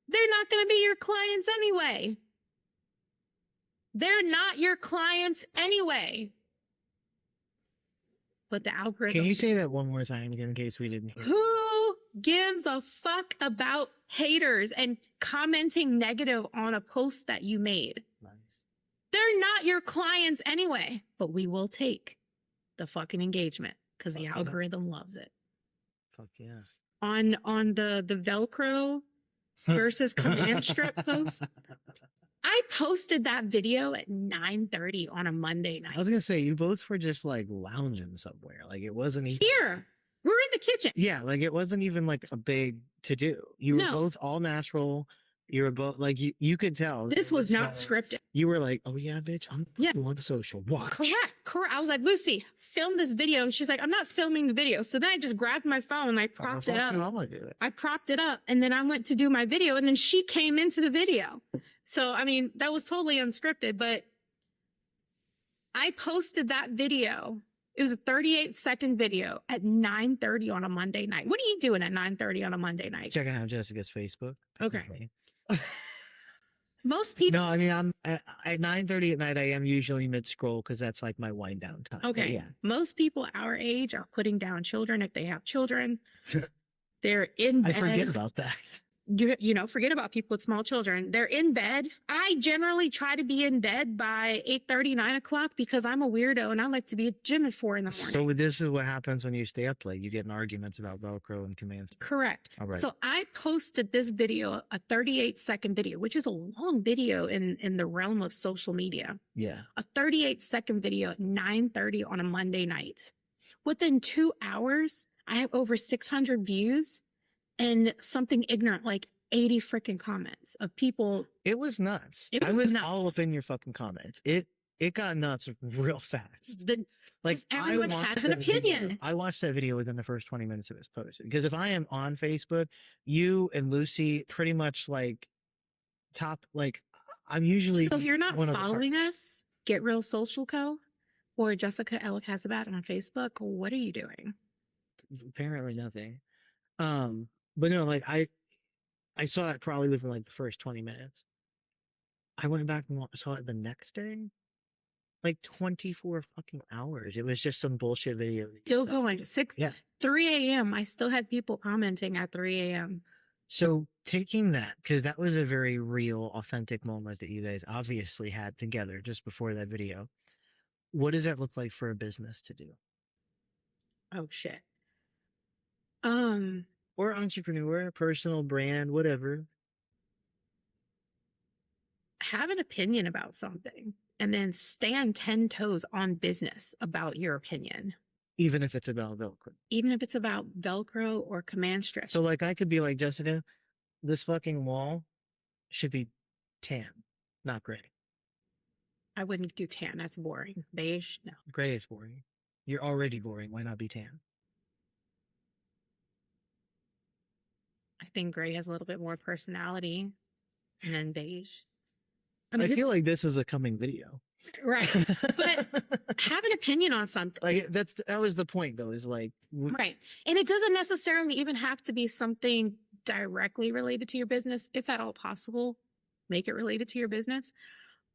They're not going to be your clients anyway. They're not your clients anyway. But the algorithm. Can you say that one more time in case we didn't hear? Who gives a fuck about haters and commenting negative on a post that you made? Nice. They're not your clients anyway. But we will take the fucking engagement because the algorithm loves it. Fuck yeah. On the Velcro versus command strip post, I posted that video at 9:30 on a Monday night. I was gonna say you both were just like lounging somewhere. Like it wasn't even here. We're in the kitchen. Yeah, like it wasn't even like a big to do. You were both all natural. You were both like you could tell this was not scripted. You were like, oh yeah, bitch, I'm on the social. Watch. Correct. I was like, Lucy, film this video. And she's like, I'm not filming the video. So then I just grabbed my phone and I propped it up. I propped it up and then I went to do my video and then she came into the video. So, I mean, that was totally unscripted, but I posted that video. It was a 38-second video at 9:30 on a Monday night. What are you doing at 9:30 on a Monday night? Checking out Jessica's Facebook. Okay. Most people. No, I mean, I'm at 9:30 at night. I am usually mid scroll because that's like my wind down time. Okay. Yeah. Most people our age are putting down children if they have children. They're in bed. I forget about that. Forget about people with small children. They're in bed. I generally try to be in bed by 8:30, 9 o'clock because I'm a weirdo and I like to be at the gym at 4 in the morning. So this is what happens when you stay up late. You get in arguments about Velcro and commands. Correct. All right. So I posted this video, a 38-second video, which is a long video in the realm of social media. Yeah. A 38-second video at 9:30 on a Monday night. Within 2 hours, I have over 600 views. And something ignorant, like 80 freaking comments of people. It was nuts. I was all up in your fucking comments. It got nuts real fast. Everyone has an opinion. I watched that video within the first 20 minutes it was posted. Because if I am on Facebook, you and Lucy pretty much I'm usually. So if you're not following us, Get Real Social Co. or Jessica L. Casabat on Facebook, what are you doing? Apparently nothing. But no, like I saw it probably within like the first 20 minutes. I went back and saw it the next day. Like 24 fucking hours. It was just some bullshit video. Still going. 3 a.m. I still had people commenting at 3 a.m. So taking that, because that was a very real, authentic moment that you guys obviously had together just before that video. What does that look like for a business to do? Oh shit. Or entrepreneur, personal brand, whatever. Have an opinion about something and then stand 10 toes on business about your opinion. Even if it's about Velcro. Even if it's about Velcro or command strips. So like I could be like, Jessica, this fucking wall should be tan, not gray. I wouldn't do tan. That's boring. Beige, no. Gray is boring. You're already boring. Why not be tan? I think gray has a little bit more personality than beige. I feel like this is a coming video. Right. But have an opinion on something. Like that was the point though, is like right. And it doesn't necessarily even have to be something directly related to your business, if at all possible. Make it related to your business.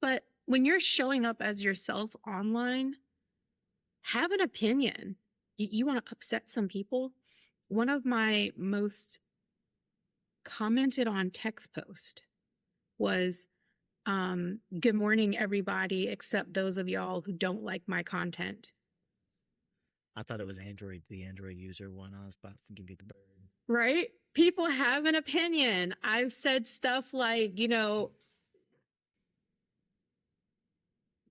But when you're showing up as yourself online, have an opinion. You want to upset some people? One of my most commented on text post was, Good morning, everybody, except those of y'all who don't like my content. I thought it was Android, the Android user one. I was about to give you the bird. Right? People have an opinion. I've said stuff like,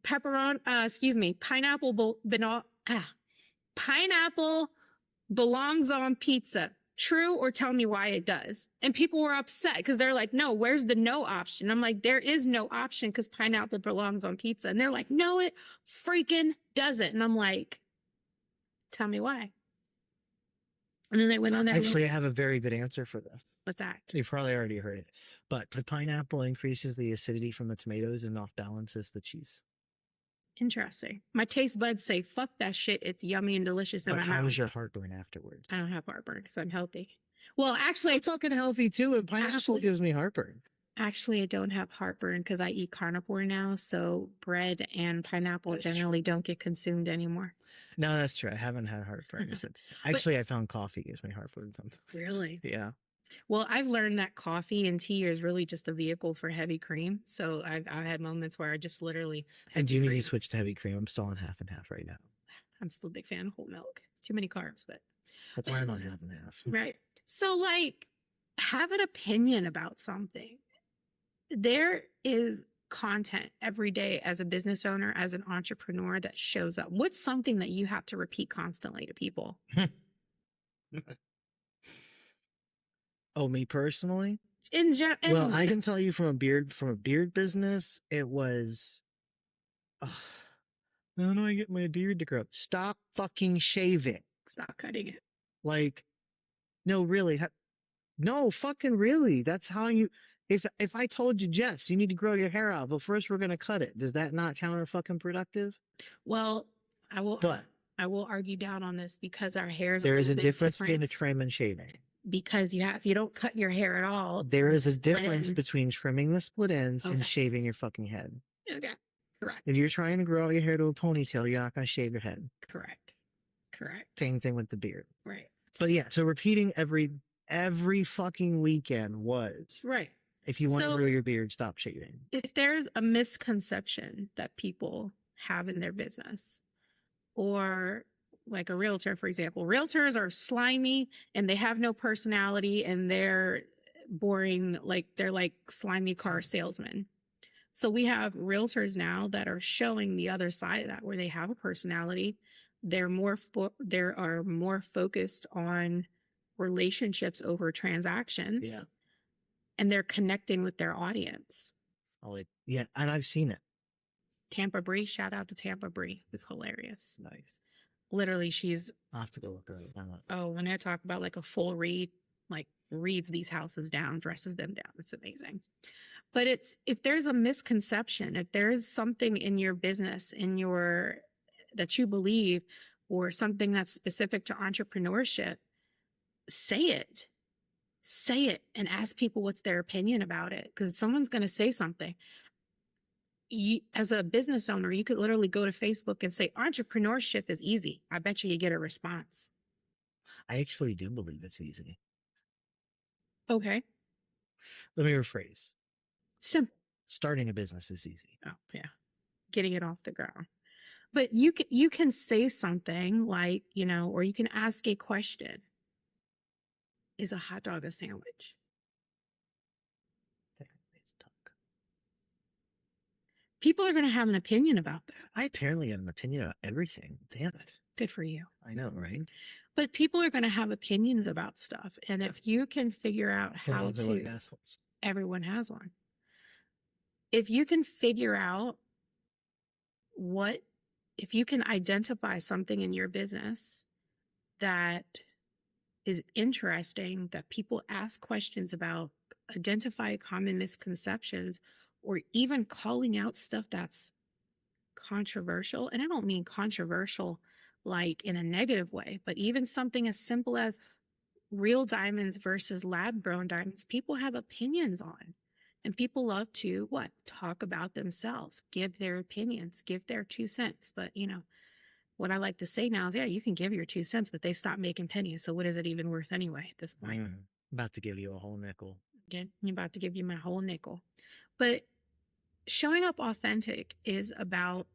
pineapple belongs on pizza. True, or tell me why it does. And people were upset because they're like, no, where's the no option? I'm like, there is no option because pineapple belongs on pizza. And they're like, no, it freaking doesn't. And I'm like, tell me why. And then they went on that. Actually, I have a very good answer for this. What's that? You've probably already heard it. But the pineapple increases the acidity from the tomatoes and off balances the cheese. Interesting. My taste buds say, fuck that shit. It's yummy and delicious. But how was your heartburn afterwards? I don't have heartburn because I'm healthy. Well, actually, I'm talking healthy too, and pineapple gives me heartburn. Actually, I don't have heartburn because I eat carnivore now. So bread and pineapple generally don't get consumed anymore. No, that's true. I haven't had heartburn since. Actually, I found coffee gives me heartburn sometimes. Really? Yeah. Well, I've learned that coffee and tea is really just a vehicle for heavy cream. So I've had moments where I just literally. And do you need to switch to heavy cream? I'm still on half and half right now. I'm still a big fan of whole milk. It's too many carbs, but. That's why I'm on half and half. Right. So, like, have an opinion about something. There is content every day as a business owner, as an entrepreneur that shows up. What's something that you have to repeat constantly to people? Oh, me personally? Well, I can tell you from a beard business, it was how do I get my beard to grow? Stop fucking shaving. Stop cutting it. Like, no, really. No, fucking really. That's how you if I told you, Jess, you need to grow your hair out, but first we're gonna cut it. Does that not counter fucking productive? Well, I will argue down on this because our hair is there is a difference between a trim and shaving. Because if you don't cut your hair at all, there is a difference between trimming the split ends and shaving your fucking head. Okay. Correct. If you're trying to grow your hair to a ponytail, you're not gonna shave your head. Correct. Same thing with the beard. Right. But yeah, so repeating every fucking weekend was right. If you want to grow your beard, stop shaving. If there's a misconception that people have in their business, or like a realtor, for example, realtors are slimy and they have no personality and they're boring, like they're like slimy car salesmen. So we have realtors now that are showing the other side of that, where they have a personality. They're more focused on relationships over transactions. Yeah. And they're connecting with their audience. Oh, yeah, and I've seen it. Tampa Bree, shout out to Tampa Bree. It's hilarious. Nice. Literally, she's. I'll have to go look at it. Oh, when I talk about like a full read, like reads these houses down, dresses them down. It's amazing. But if there's a misconception, if there is something in your business, that you believe, or something that's specific to entrepreneurship, say it. Say it and ask people what's their opinion about it, because someone's going to say something. As a business owner, you could literally go to Facebook and say, entrepreneurship is easy. I bet you get a response. I actually do believe it's easy. Okay. Let me rephrase. Simple. Starting a business is easy. Oh, yeah. Getting it off the ground. But you can say something like, or you can ask a question. Is a hot dog a sandwich? People are going to have an opinion about that. I apparently have an opinion about everything. Damn it. Good for you. I know, right? But people are going to have opinions about stuff. And if you can figure out how to... Everyone has one. If you can figure out if you can identify something in your business that is interesting, that people ask questions about, identify common misconceptions, or even calling out stuff that's controversial. And I don't mean controversial like in a negative way, but even something as simple as real diamonds versus lab grown diamonds, people have opinions on. And people love to talk about themselves, give their opinions, give their 2 cents. But what I like to say now is, yeah, you can give your 2 cents, but they stop making pennies. So what is it even worth anyway at this point? About to give you a whole nickel. Again, I'm about to give you my whole nickel. But showing up authentic is about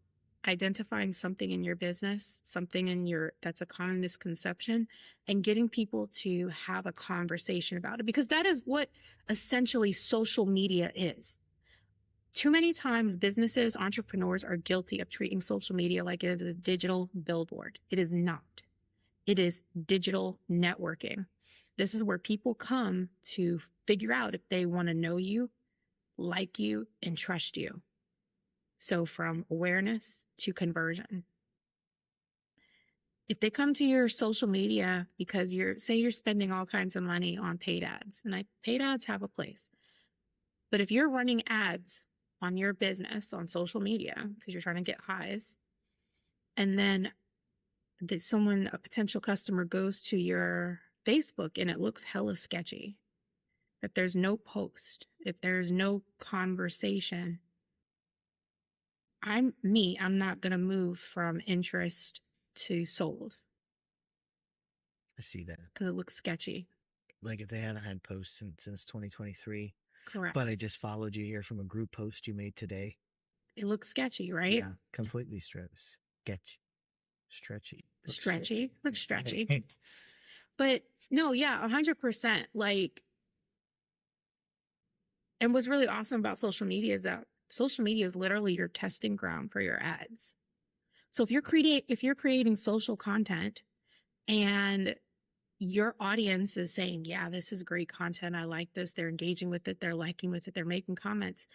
identifying something in your business, something in your that's a common misconception, and getting people to have a conversation about it, because that is what essentially social media is. Too many times businesses, entrepreneurs are guilty of treating social media like it is a digital billboard. It is not. It is digital networking. This is where people come to figure out if they want to know you, like you, and trust you. So from awareness to conversion. If they come to your social media because you're spending all kinds of money on paid ads, and paid ads have a place. But if you're running ads on your business on social media because you're trying to get highs, and then a potential customer goes to your Facebook and it looks hella sketchy, if there's no post, if there's no conversation, I'm not going to move from interest to sold I see that. because it looks sketchy. Like if they hadn't had posts since 2023, Correct. but I just followed you here from a group post you made today. It looks sketchy, right? Yeah, completely sketchy. Stretchy. Looks stretchy. But no, yeah, 100%. Like, and what's really awesome about social media is that social media is literally your testing ground for your ads. So if you're creating social content and your audience is saying, yeah, this is great content, I like this, they're engaging with it, they're liking with it, they're making comments,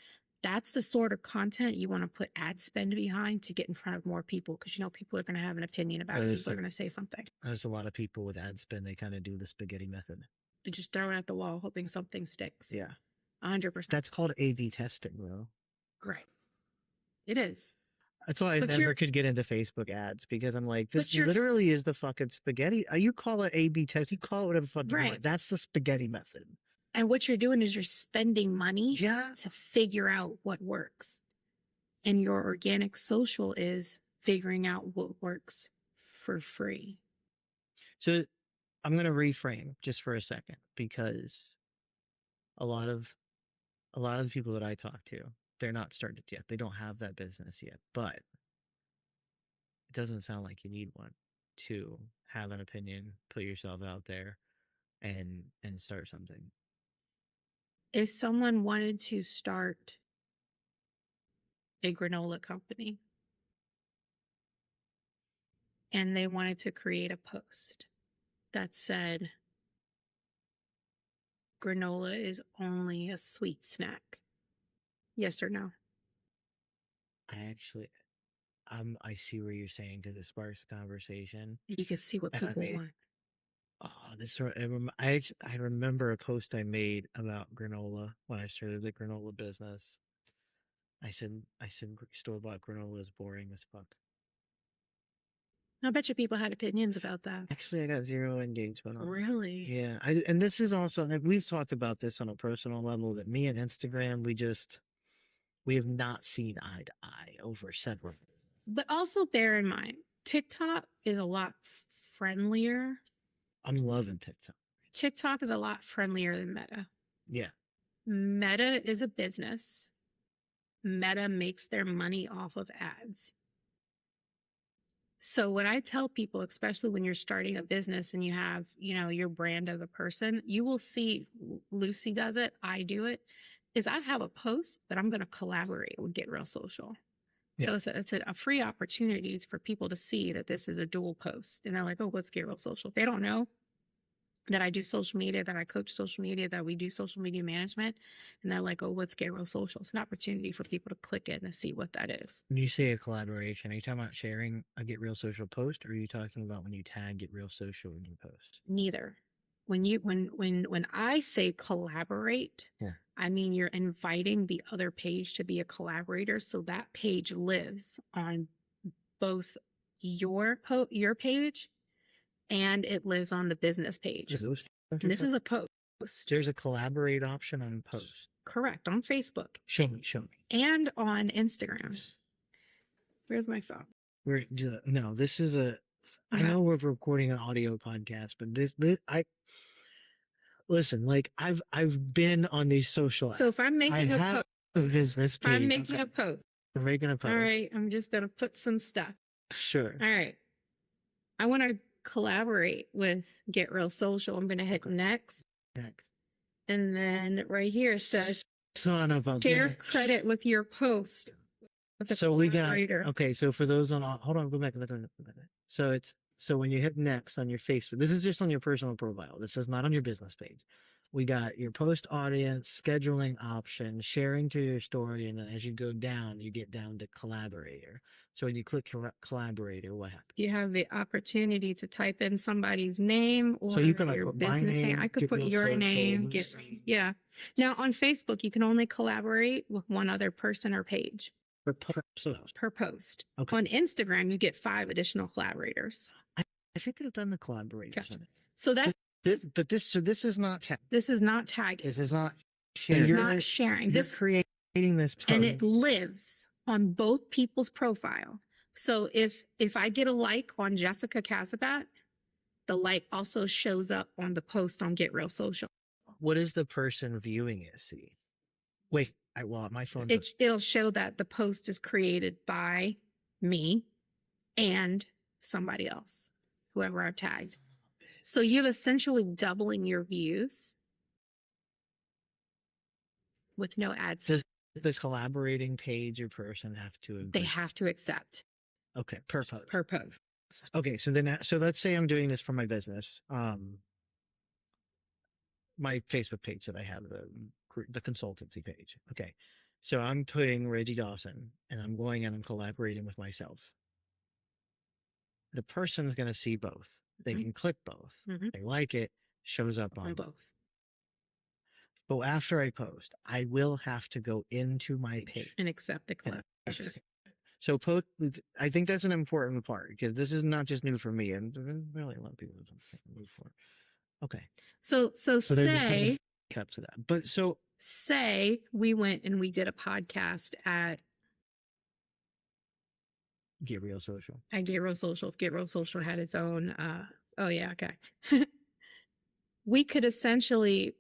that's the sort of content you want to put ad spend behind to get in front of more people, because you know people are going to have an opinion about it. People are going to say something. There's a lot of people with ad spend, they kind of do the spaghetti method. They just throw it at the wall hoping something sticks. Yeah. 100%. That's called A/B testing, bro. Right. It is. That's why I never could get into Facebook ads, because I'm like, this literally is the fucking spaghetti. You call it A/B test, you call it whatever fucking you want. That's the spaghetti method. And what you're doing is you're spending money to figure out what works. And your organic social is figuring out what works for free. So I'm going to reframe just for a second, because a lot of the people that I talk to, they're not started yet. They don't have that business yet, but it doesn't sound like you need one to have an opinion, put yourself out there, and start something. If someone wanted to start a granola company and they wanted to create a post that said, granola is only a sweet snack, yes or no? I see where you're saying, because it sparks the conversation. You can see what people want. Oh, I remember a post I made about granola when I started the granola business. I said store-bought granola is boring as fuck. I bet you people had opinions about that. Actually, I got zero engagement on it. Really? Yeah. And this is also, like, we've talked about this on a personal level, that me and Instagram, we have not seen eye to eye over several. But also bear in mind, TikTok is a lot friendlier. I'm loving TikTok. TikTok is a lot friendlier than Meta. Yeah. Meta is a business. Meta makes their money off of ads. So when I tell people, especially when you're starting a business and you have, your brand as a person, you will see Lucy does it, I do it, is I have a post that I'm going to collaborate with Get Real Social. Yeah. So it's a free opportunity for people to see that this is a dual post. And they're like, oh, what's Get Real Social? They don't know that I do social media, that I coach social media, that we do social media management. And they're like, oh, what's Get Real Social? It's an opportunity for people to click in and see what that is. When you say a collaboration, are you talking about sharing a Get Real Social post, or are you talking about when you tag Get Real Social in your post? Neither. When I say collaborate, I mean you're inviting the other page to be a collaborator, so that page lives on both your page and it lives on the business page. This is a post. There's a collaborate option on post. Correct, on Facebook. Show me. And on Instagram. Where's my phone? This is a. I know we're recording an audio podcast, but listen, like I've been on these social. So if I'm making a post, business page. I'm making a post. We're making a All post. right. I'm just going to put some stuff. Sure. All right. I want to collaborate with Get Real Social. I'm going to hit next. And then right here it says Son of a share bitch. credit with your post. So we got, okay, so for those on, hold on, go back. So when you hit next on your Facebook, this is just on your personal profile. This is not on your business page. We got your post audience, scheduling options, sharing to your story, and then as you go down, you get down to collaborator. So when you click collaborator, what happens? You have the opportunity to type in somebody's name or so you can your put my business name. I could put your name. Yeah. Now on Facebook, you can only collaborate with one other person or page. Per post. Okay. On Instagram, you get 5 additional collaborators. I think they've done the collaborators. Gotcha. So that this is not tagged. This is not tagging. This is not sharing. This is not sharing. This creating this post. And it lives on both people's profile. So if I get a like on Jessica Casabat, the like also shows up on the post on Get Real Social. What does the person viewing it see? Wait, my phone. It'll show that the post is created by me and somebody else, whoever I've tagged. So you're essentially doubling your views with no ads. Does the collaborating page or person have to agree? They have to accept. Okay, per post. Per post. Okay, so let's say I'm doing this for my business. My Facebook page that I have, the consultancy page. Okay, so I'm putting Reggie Dawson, and I'm going and I'm collaborating with myself. The person's going to see both. They can click both. They like it, shows up on both. But after I post, I will have to go into my page and accept the collaboration. So I think that's an important part because this is not just new for me, and really a lot of people don't move for. Okay. So say kept to that, but so say we went and we did a podcast at Get Real Social. At Get Real Social. If Get Real Social had its own, okay. We could essentially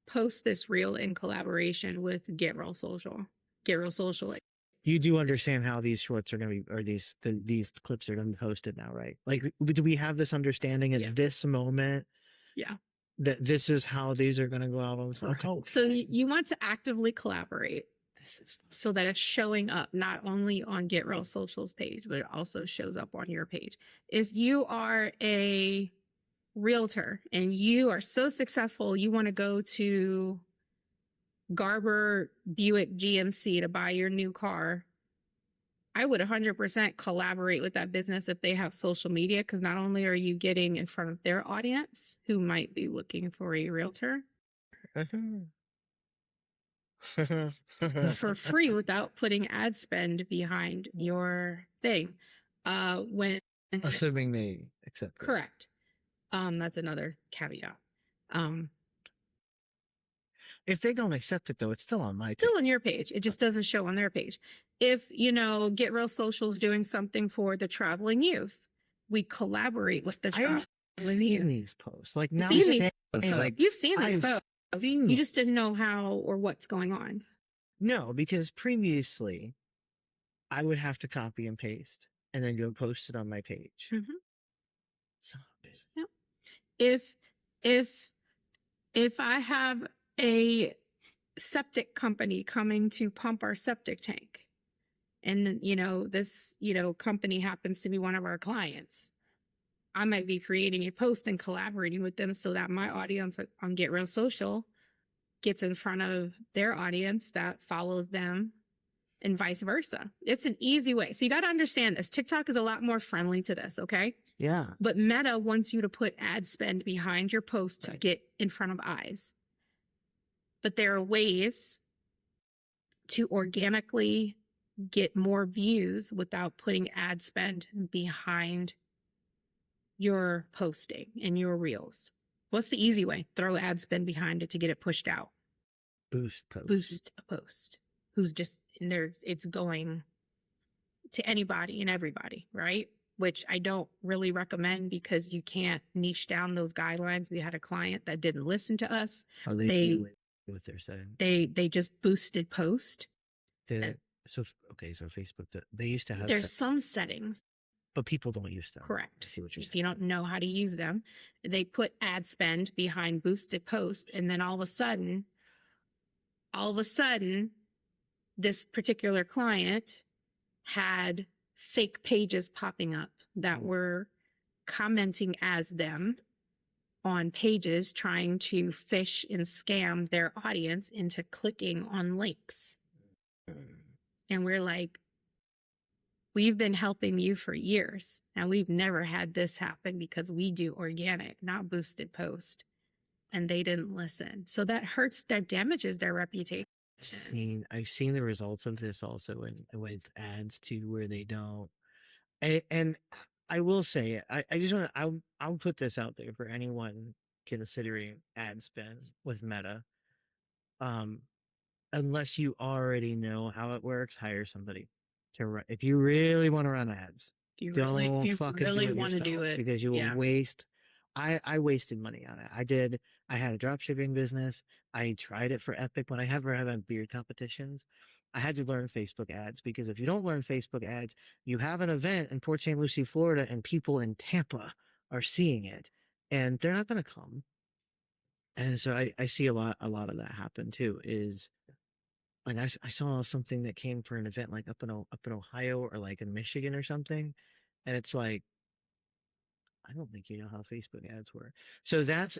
post this reel in collaboration with Get Real Social. Get Real Social. You do understand how these shorts are going to be, or these clips are going to be posted now, right? Like, do we have this understanding at this moment? Yeah. That this is how these are going to go out. Okay. So you want to actively collaborate so that it's showing up not only on Get Real Social's page, but it also shows up on your page. If you are a realtor and you are so successful, you want to go to Garber Buick GMC to buy your new car, I would 100% collaborate with that business if they have social media, because not only are you getting in front of their audience who might be looking for a realtor for free without putting ad spend behind your thing. Assuming they accept it. Correct. That's another caveat. If they don't accept it, though, it's still on my page. Still on your page. It just doesn't show on their page. If, Get Real Social's doing something for the traveling youth, we collaborate with the traveling youth. I've these posts. Like, now you've seen these posts. You just didn't know how or what's going on. No, because previously, I would have to copy and paste and then go post it on my page. So, yeah. If I have a septic company coming to pump our septic tank, and this company happens to be one of our clients, I might be creating a post and collaborating with them so that my audience on Get Real Social gets in front of their audience that follows them, and vice versa. It's an easy way. So you got to understand this. TikTok is a lot more friendly to this, okay? Yeah. But Meta wants you to put ad spend behind your post to get in front of eyes. But there are ways to organically get more views without putting ad spend behind your posting and your reels. What's the easy way? Throw ad spend behind it to get it pushed out. Boost post. Boost a post. Who's just in there? It's going to anybody and everybody, right? Which I don't really recommend because you can't niche down those guidelines. We had a client that didn't listen to us. what they're saying. They just boosted post. The so okay, so Facebook they used to have There's some settings, but people don't use them. correct. I see what you're If saying. you don't know how to use them, they put ad spend behind boosted post, and then all of a sudden, this particular client had fake pages popping up that were commenting as them on pages trying to fish and scam their audience into clicking on links. And we're like, we've been helping you for years, and we've never had this happen because we do organic, not boosted post. And they didn't listen. So that hurts, that damages their reputation. I've seen the results of this also with ads too, where they don't. And I will say, I just want to, I'll put this out there for anyone considering ad spend with Meta. Um, unless you already know how it works, hire somebody to run. If you really want to run ads, don't fucking do it want to do yourself it, because you will waste. I wasted money on it. I did. I had a drop shipping business. I tried it for Epic when I ever had beard competitions. I had to learn Facebook ads because if you don't learn Facebook ads, you have an event in Port St. Lucie, Florida, and people in Tampa are seeing it, and they're not going to come. And so I see a lot of that happen too. Is like I saw something that came for an event like up in Ohio or like in Michigan or something, and it's like I don't think you know how Facebook ads work. So that's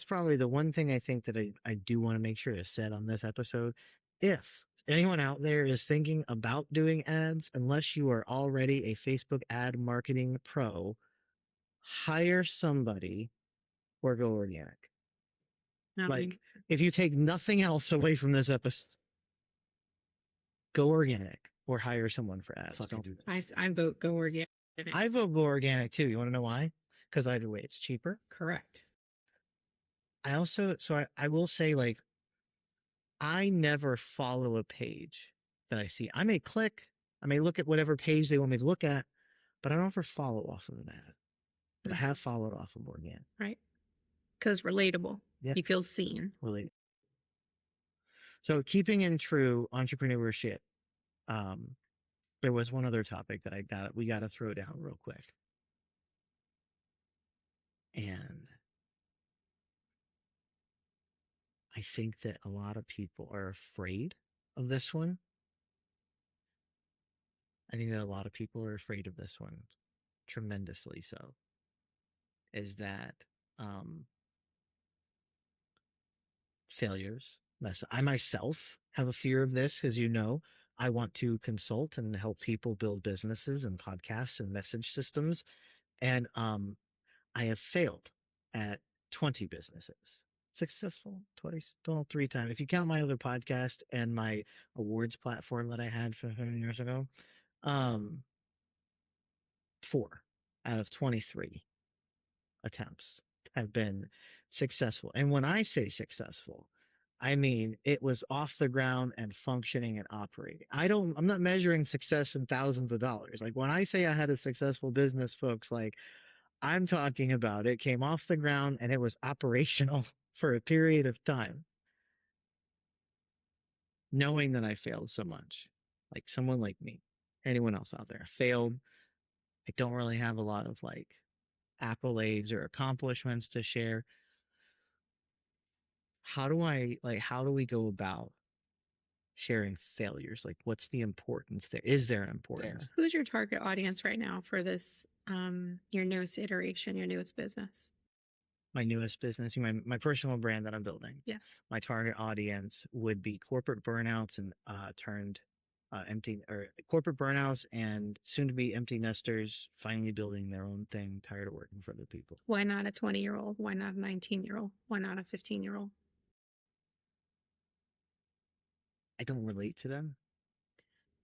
probably the one thing I think that I do want to make sure is said on this episode. If anyone out there is thinking about doing ads, unless you are already a Facebook ad marketing pro, hire somebody or go organic. Like if you take nothing else away from this episode, go organic or hire someone for ads. Fucking do that. I vote go organic. I vote go organic too. You want to know why? Because either way, it's cheaper. Correct. I will say, like, I never follow a page that I see. I may click, I may look at whatever page they want me to look at, but I don't ever follow off of an ad. But I have followed off of organic. Right. Because relatable. Yeah. You feel seen. Relatable. So keeping in true entrepreneurship, there was one other topic that we got to throw down real quick. And I think that a lot of people are afraid of this one. I think that a lot of people are afraid of this one, tremendously so. Is that failures? I myself have a fear of this, as you know. I want to consult and help people build businesses and podcasts and message systems, and I have failed at 20 businesses. Successful twice, well, 3 times. If you count my other podcast and my awards platform that I had 15 years ago, 4 out of 23 attempts have been successful. And when I say successful, I mean it was off the ground and functioning and operating. I'm not measuring success in thousands of dollars. Like when I say I had a successful business, folks, like I'm talking about it came off the ground and it was operational for a period of time. Knowing that I failed so much, like someone like me, anyone else out there failed. I don't really have a lot of like accolades or accomplishments to share. How do we go about sharing failures? Like what's the importance there? Is there an importance? Who's your target audience right now for this, your newest iteration, your newest business? My newest business, my personal brand that I'm building. Yes. My target audience would be corporate burnouts and turned empty, or corporate burnouts and soon to be empty nesters finally building their own thing, tired of working for other people. Why not a 20-year-old? Why not a 19-year-old? Why not a 15-year-old? I don't relate to them.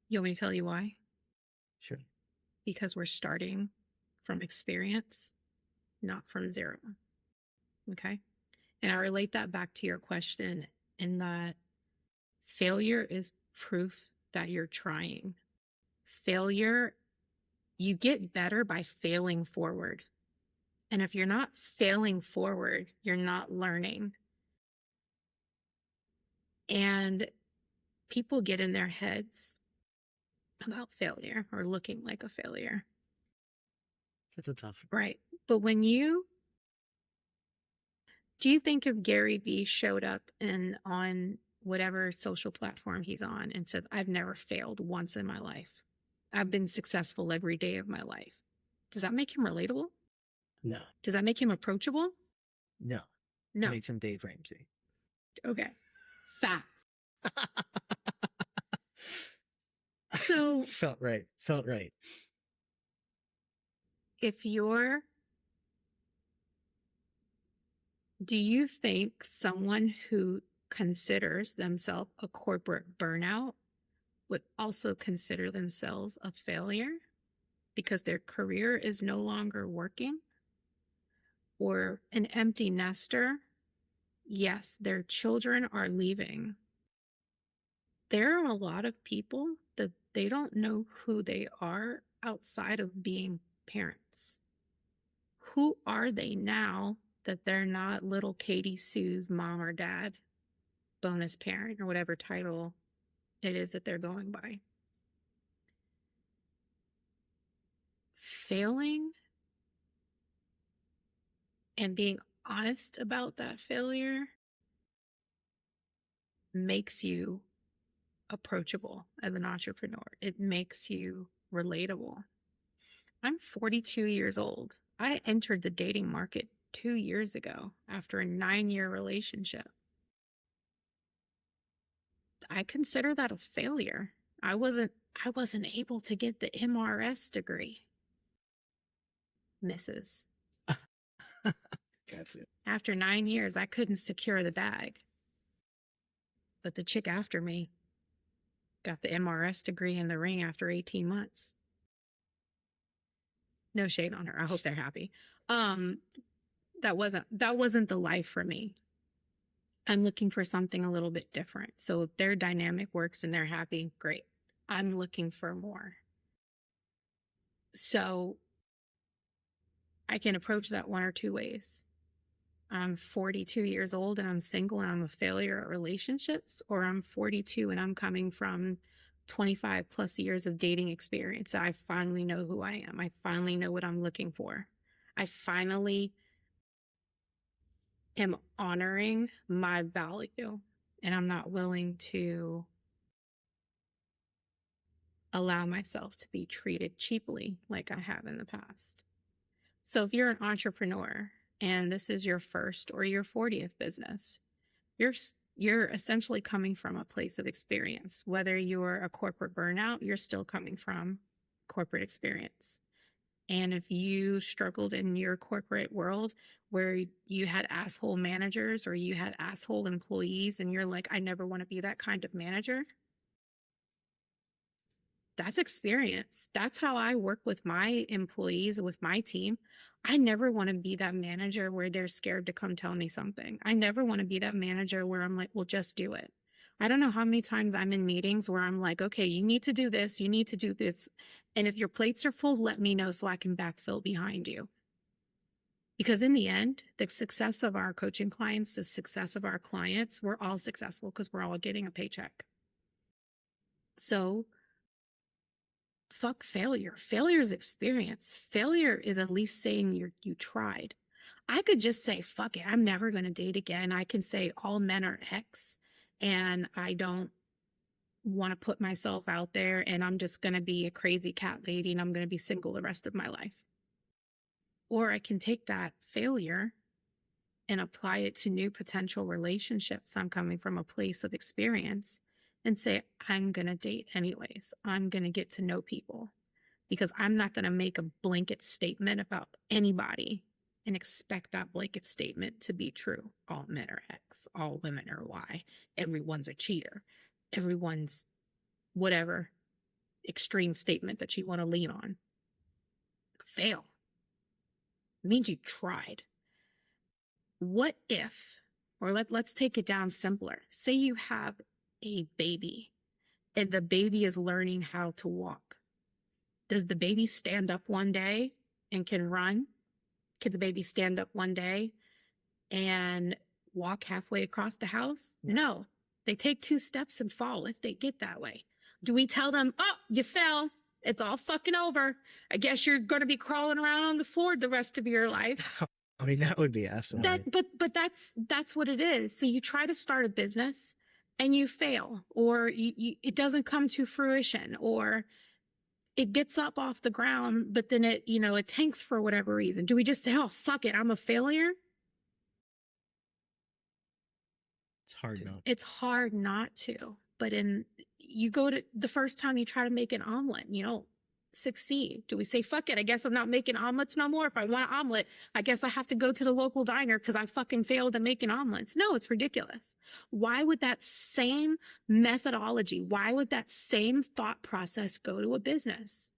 You want me to tell you why? Sure. Because we're starting from experience, not from zero. Okay. And I relate that back to your question in that failure is proof that you're trying. Failure, you get better by failing forward. And if you're not failing forward, you're not learning. And people get in their heads about failure or looking like a failure. That's a tough one. Right. But do you think if Gary Vee showed up and on whatever social platform he's on and says, I've never failed once in my life, I've been successful every day of my life, does that make him relatable? No. Does that make him approachable? No. No. It makes him Dave Ramsey. Okay. Facts. So felt right. Do you think someone who considers themselves a corporate burnout would also consider themselves a failure because their career is no longer working? Or an empty nester? Yes, their children are leaving. There are a lot of people that they don't know who they are outside of being parents. Who are they now that they're not little Katie Sue's mom or dad, bonus parent, or whatever title it is that they're going by? Failing and being honest about that failure makes you approachable as an entrepreneur. It makes you relatable. I'm 42 years old. I entered the dating market 2 years ago after a 9-year relationship. I consider that a failure. I wasn't able to get the MRS degree. Mrs. Gotcha. After 9 years, I couldn't secure the bag. But the chick after me got the MRS degree in the ring after 18 months. No shade on her. I hope they're happy. That wasn't the life for me. I'm looking for something a little bit different. So if their dynamic works and they're happy, great. I'm looking for more. So I can approach that one or two ways. I'm 42 years old and I'm single and I'm a failure at relationships, or I'm 42 and I'm coming from 25 plus years of dating experience. I finally know who I am. I finally know what I'm looking for. I finally am honoring my value and I'm not willing to allow myself to be treated cheaply like I have in the past. So if you're an entrepreneur and this is your first or your 40th business, you're essentially coming from a place of experience. Whether you're a corporate burnout, you're still coming from corporate experience. And if you struggled in your corporate world where you had asshole managers or you had asshole employees and you're like, I never want to be that kind of manager, that's experience. That's how I work with my employees, with my team. I never want to be that manager where they're scared to come tell me something. I never want to be that manager where I'm like, well, just do it. I don't know how many times I'm in meetings where I'm like, okay, you need to do this. You need to do this. And if your plates are full, let me know so I can backfill behind you. Because in the end, the success of our coaching clients, the success of our clients, we're all successful because we're all getting a paycheck. So fuck failure. Failure is experience. Failure is at least saying you tried. I could just say, fuck it, I'm never going to date again. I can say all men are X and I don't want to put myself out there and I'm just going to be a crazy cat lady and I'm going to be single the rest of my life. Or I can take that failure and apply it to new potential relationships. I'm coming from a place of experience and say, I'm going to date anyways. I'm going to get to know people because I'm not going to make a blanket statement about anybody and expect that blanket statement to be true. All men are X, all women are Y, everyone's a cheater, everyone's whatever extreme statement that you want to lean on. Fail. It means you tried. What if, or let's take it down simpler. Say you have a baby and the baby is learning how to walk. Does the baby stand up one day and can run? Can the baby stand up one day and walk halfway across the house? No. They take 2 steps and fall if they get that way. Do we tell them, oh, you fell, it's all fucking over, I guess you're going to be crawling around on the floor the rest of your life? I mean, that would be asinine. But that's what it is. So you try to start a business and you fail, or it doesn't come to fruition, or it gets up off the ground, but then it tanks for whatever reason. Do we just say, oh, fuck it, I'm a failure? It's hard not. It's hard not to. But you go to the first time you try to make an omelet, you don't succeed. Do we say, fuck it, I guess I'm not making omelets no more? If I want an omelet, I guess I have to go to the local diner because I fucking failed at making omelets. No, it's ridiculous. Why would that same methodology, why would that same thought process go to a business?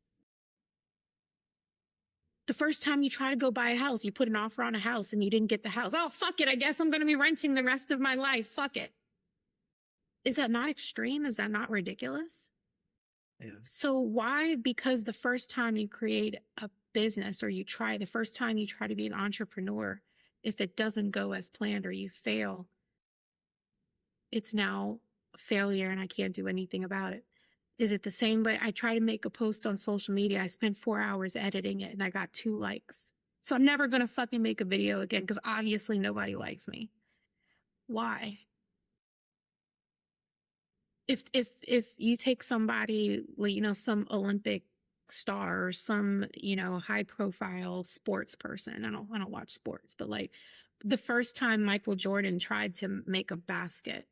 The first time you try to go buy a house, you put an offer on a house and you didn't get the house. Oh, fuck it, I guess I'm going to be renting the rest of my life. Fuck it. Is that not extreme? Is that not ridiculous? Yeah. So why? Because the first time you create a business, or the first time you try to be an entrepreneur, if it doesn't go as planned or you fail, it's now a failure and I can't do anything about it. Is it the same way? I try to make a post on social media. I spent 4 hours editing it and I got 2 likes. So I'm never going to fucking make a video again because obviously nobody likes me. Why? If you take somebody, some Olympic star or some, high profile sports person, I don't watch sports, but like the first time Michael Jordan tried to make a basket.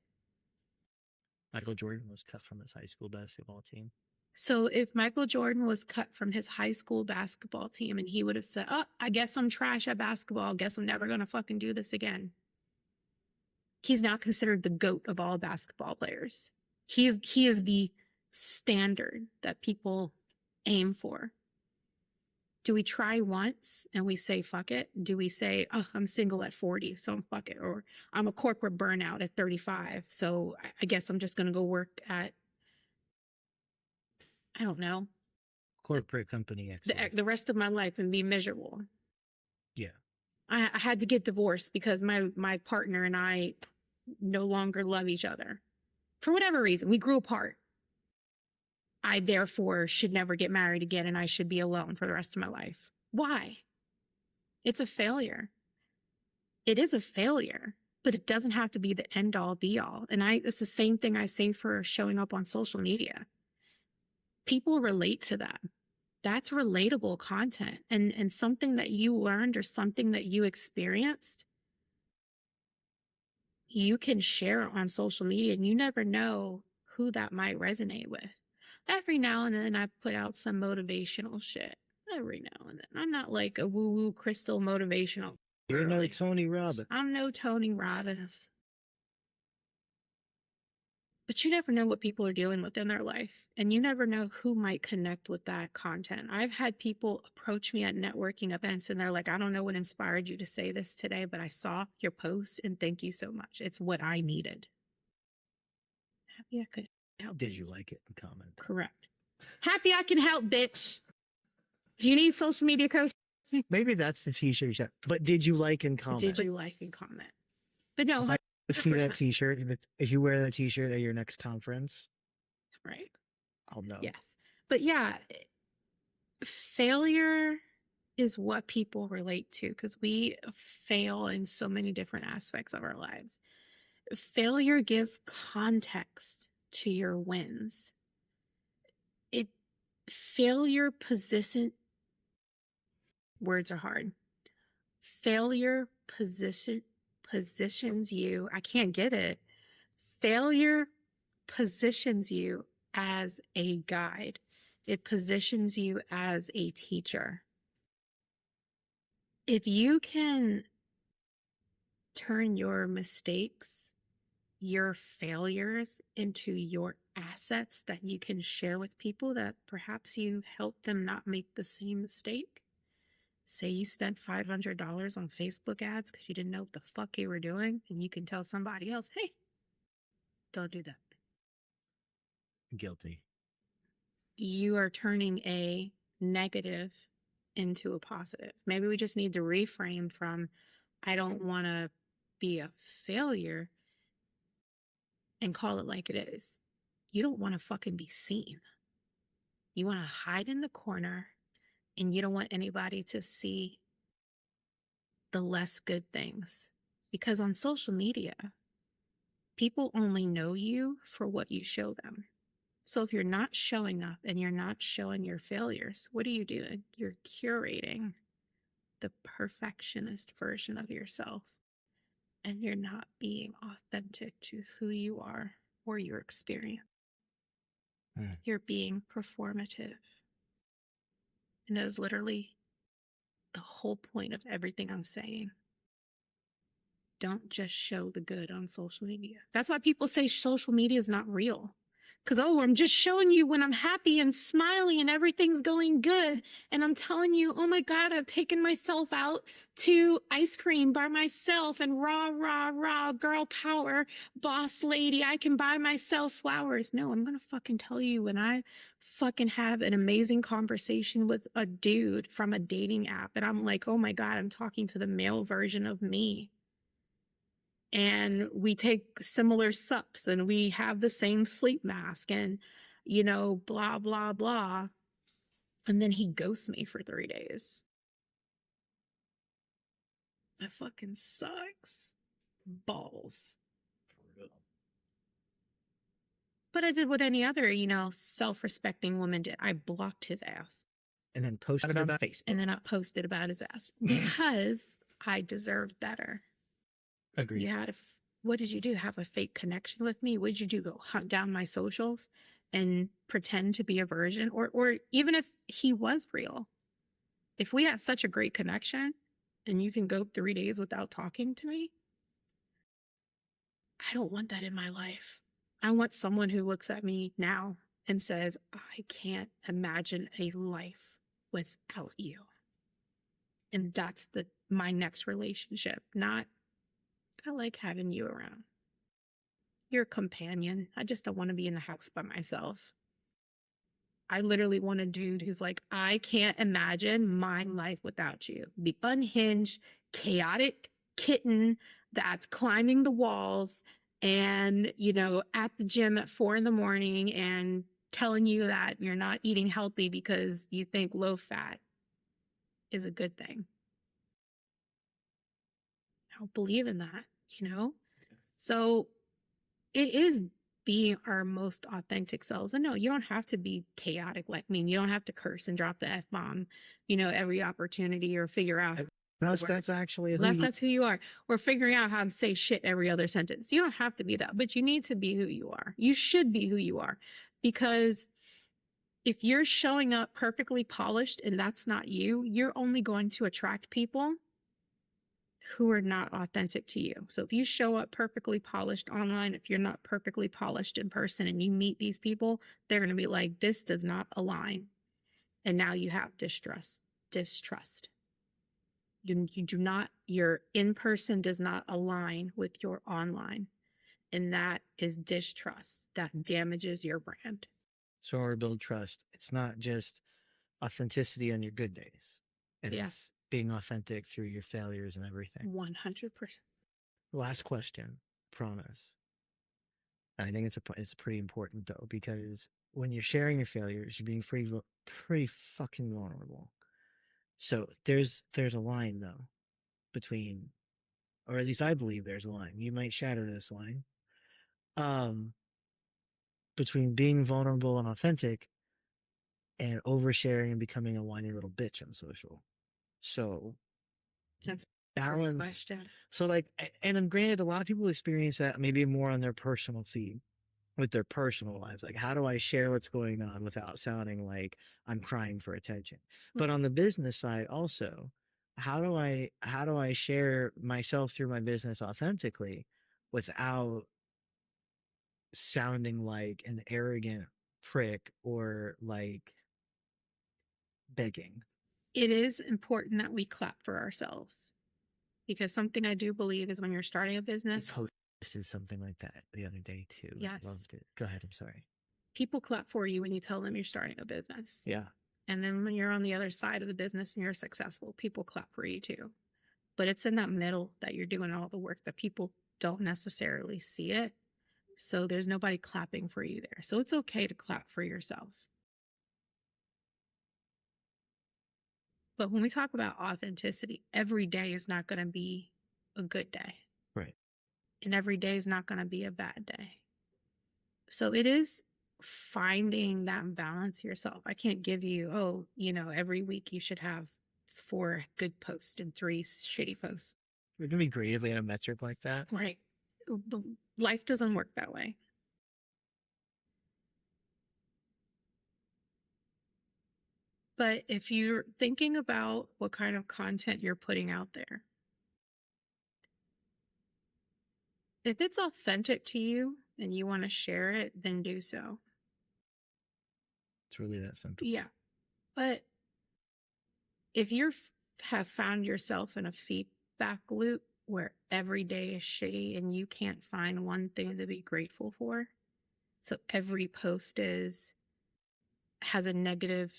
Michael Jordan was cut from his high school basketball team. So if Michael Jordan was cut from his high school basketball team and he would have said, oh, I guess I'm trash at basketball, I guess I'm never going to fucking do this again. He's now considered the GOAT of all basketball players. He is the standard that people aim for. Do we try once and we say, fuck it? Do we say, oh, I'm single at 40, so fuck it? Or I'm a corporate burnout at 35, so I guess I'm just going to go work at, I don't know, corporate company X. The rest of my life and be miserable. Yeah. I had to get divorced because my partner and I no longer love each other. For whatever reason, we grew apart. I therefore should never get married again and I should be alone for the rest of my life. Why? It's a failure. It is a failure, but it doesn't have to be the end all be all. And it's the same thing I say for showing up on social media. People relate to that. That's relatable content and something that you learned or something that you experienced. You can share on social media and you never know who that might resonate with. Every now and then I put out some motivational shit. Every now and then. I'm not like a woo-woo crystal motivational. You're no Tony Robbins. I'm no Tony Robbins. But you never know what people are dealing with in their life. And you never know who might connect with that content. I've had people approach me at networking events and they're like, I don't know what inspired you to say this today, but I saw your post and thank you so much. It's what I needed. Happy I could help. Did you like it and comment? Correct. Happy I can help, bitch. Do you need social media coach? Maybe that's the t-shirt you said. But did you like and comment? Did you like and comment? But no. If I see that t-shirt, if you wear that t-shirt at your next conference, right, I'll know. Yes. But yeah, failure is what people relate to because we fail in so many different aspects of our lives. Failure gives context to your wins. Failure positions you. I can't get it. Failure positions you as a guide. It positions you as a teacher. If you can turn your mistakes, your failures into your assets that you can share with people that perhaps you help them not make the same mistake. Say you spent $500 on Facebook ads because you didn't know what the fuck you were doing, and you can tell somebody else, hey, don't do that. Guilty. You are turning a negative into a positive. Maybe we just need to reframe from, I don't want to be a failure. and call it like it is. You don't want to fucking be seen. You want to hide in the corner, and you don't want anybody to see the less good things. Because on social media, people only know you for what you show them. So if you're not showing up and you're not showing your failures, what are you doing? You're curating the perfectionist version of yourself, and you're not being authentic to who you are or your experience. You're being performative. And that is literally the whole point of everything I'm saying. Don't just show the good on social media. That's why people say social media is not real. Because, I'm just showing you when I'm happy and smiling and everything's going good. And I'm telling you, oh my God, I've taken myself out to ice cream by myself and rah, girl power, boss lady. I can buy myself flowers. No, I'm going to fucking tell you when I fucking have an amazing conversation with a dude from a dating app. And I'm like, oh my God, I'm talking to the male version of me. And we take similar sups and we have the same sleep mask and, blah, blah, blah. And then he ghosts me for 3 days. That fucking sucks. Balls. But I did what any other, self-respecting woman did. I blocked his ass. And then posted it on Facebook. And then I posted about his ass because I deserved better. Agreed. What did you do? Have a fake connection with me? What did you do? Go hunt down my socials and pretend to be a virgin? Or even if he was real, if we had such a great connection and you can go 3 days without talking to me, I don't want that in my life. I want someone who looks at me now and says, I can't imagine a life without you. And that's my next relationship, not I like having you around. You're a companion. I just don't want to be in the house by myself. I literally want a dude who's like, I can't imagine my life without you. The unhinged, chaotic kitten that's climbing the walls and, at the gym at 4 a.m. and telling you that you're not eating healthy because you think low fat is a good thing. I don't believe in that, So it is being our most authentic selves. And no, you don't have to be chaotic like me. You don't have to curse and drop the F-bomb, every opportunity or figure out. That's actually that's who you are. We're figuring out how to say shit every other sentence. You don't have to be that, but you need to be who you are. You should be who you are. Because if you're showing up perfectly polished and that's not you, you're only going to attract people who are not authentic to you. So if you show up perfectly polished online, if you're not perfectly polished in person and you meet these people, they're going to be like, this does not align. And now you have distrust. You do not, your in-person does not align with your online. And that is distrust. That damages your brand. So or build trust. It's not just authenticity on your good days. It's being authentic through your failures and everything. 100%. Last question, promise. And I think it's pretty important though, because when you're sharing your failures, you're being pretty fucking vulnerable. So there's a line though between, or at least I believe there's a line. You might shatter this line. Between being vulnerable and authentic and oversharing and becoming a whiny little bitch on social. So that's balance. Question. So and I'm granted a lot of people experience that maybe more on their personal feed with their personal lives. Like, how do I share what's going on without sounding like I'm crying for attention? But on the business side also, how do I share myself through my business authentically without sounding like an arrogant prick or like begging? It is important that we clap for ourselves, because something I do believe is when you're starting a business. This is something like that the other day too. Yes. Loved it. Go ahead. I'm sorry. People clap for you when you tell them you're starting a business. Yeah. And then when you're on the other side of the business and you're successful, people clap for you too. But it's in that middle that you're doing all the work that people don't necessarily see it. So there's nobody clapping for you there. So it's okay to clap for yourself. But when we talk about authenticity, every day is not going to be a good day. Right. And every day is not going to be a bad day. So it is finding that balance yourself. I can't give you, every week you should have 4 good posts and 3 shitty posts. Wouldn't it be great if we had a metric like that? Right. Life doesn't work that way. But if you're thinking about what kind of content you're putting out there, if it's authentic to you and you want to share it, then do so. It's really that simple. Yeah. But if you have found yourself in a feedback loop where every day is shitty and you can't find one thing to be grateful for, so every post has a negative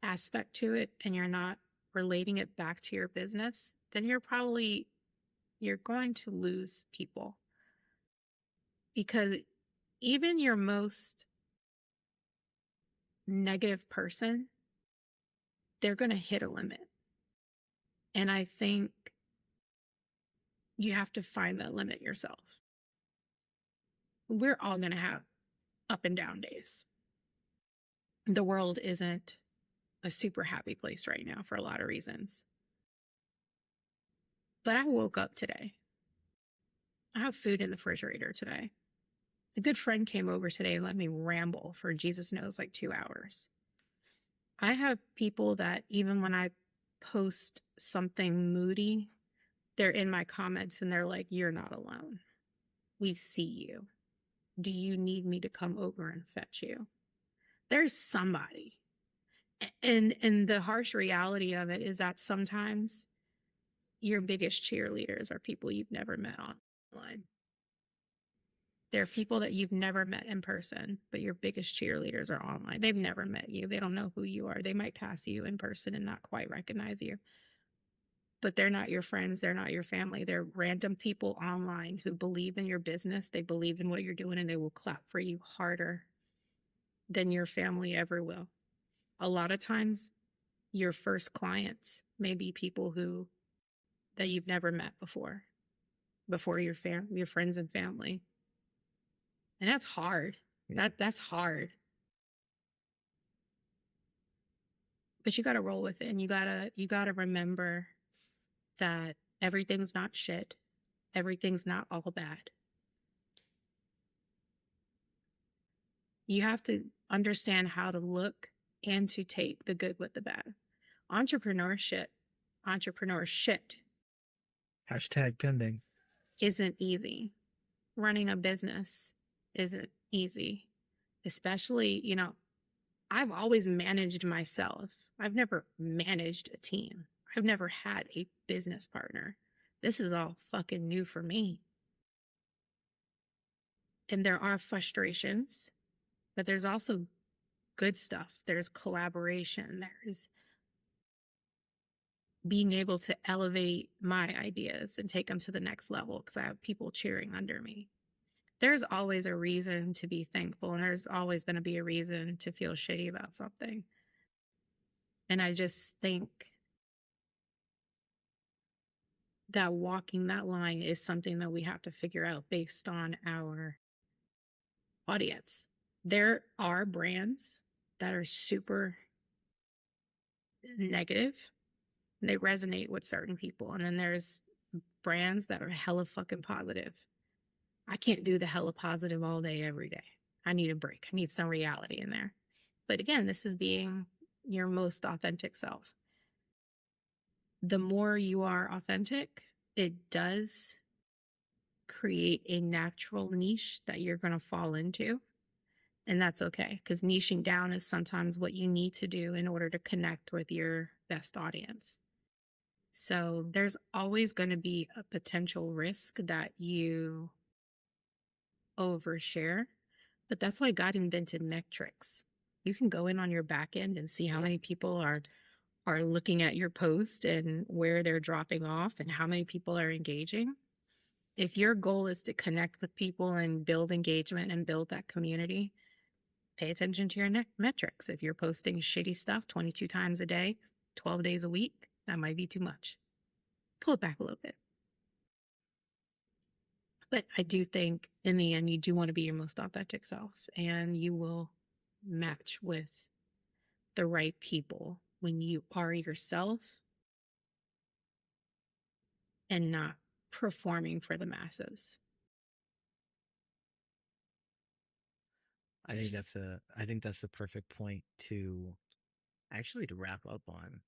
aspect to it and you're not relating it back to your business, then you're going to lose people. Because even your most negative person, they're going to hit a limit. And I think you have to find that limit yourself. We're all going to have up and down days. The world isn't a super happy place right now for a lot of reasons. But I woke up today. I have food in the refrigerator today. A good friend came over today and let me ramble for Jesus knows like 2 hours. I have people that even when I post something moody, they're in my comments and they're like, "You're not alone. We see you. Do you need me to come over and fetch you?" There's somebody. And the harsh reality of it is that sometimes your biggest cheerleaders are people you've never met online. There are people that you've never met in person, but your biggest cheerleaders are online. They've never met you. They don't know who you are. They might pass you in person and not quite recognize you. But they're not your friends. They're not your family. They're random people online who believe in your business. They believe in what you're doing and they will clap for you harder than your family ever will. A lot of times, your first clients may be people that you've never met before your friends and family. And that's hard. That's hard. But you got to roll with it, and you got to remember that everything's not shit. Everything's not all bad. You have to understand how to look and to take the good with the bad. Entrepreneurship Hashtag pending. isn't easy. Running a business isn't easy, especially, I've always managed myself. I've never managed a team. I've never had a business partner. This is all fucking new for me. And there are frustrations, but there's also good stuff. There's collaboration. There's being able to elevate my ideas and take them to the next level because I have people cheering under me. There's always a reason to be thankful, and there's always going to be a reason to feel shitty about something. And I just think that walking that line is something that we have to figure out based on our audience. There are brands that are super negative. They resonate with certain people. And then there's brands that are hella fucking positive. I can't do the hella positive all day, every day. I need a break. I need some reality in there. But again, this is being your most authentic self. The more you are authentic, it does create a natural niche that you're going to fall into. And that's okay, because niching down is sometimes what you need to do in order to connect with your best audience. So there's always going to be a potential risk that you overshare, but that's why God invented metrics. You can go in on your back end and see how many people are looking at your post and where they're dropping off and how many people are engaging. If your goal is to connect with people and build engagement and build that community, pay attention to your metrics. If you're posting shitty stuff 22 times a day, 12 days a week, that might be too much. Pull it back a little bit. But I do think in the end, you do want to be your most authentic self, and you will match with the right people when you are yourself and not performing for the masses. I think that's a perfect point to actually to wrap up on.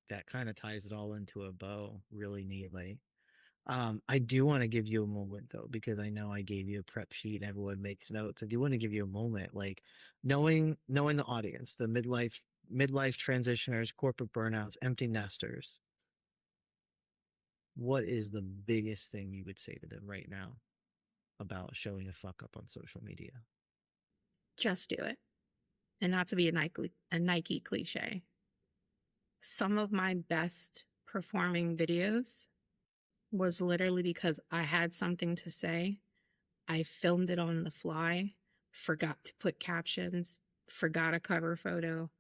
That kind of ties it all into a bow really neatly. I do want to give you a moment though, because I know I gave you a prep sheet and everyone makes notes. I do want to give you a moment, like knowing the audience, the midlife transitioners, corporate burnouts, empty nesters. What is the biggest thing you would say to them right now about showing a fuck up on social media? Just do it. And not to be a Nike cliche. Some of my best performing videos was literally because I had something to say. I filmed it on the fly, forgot to put captions, forgot a cover photo,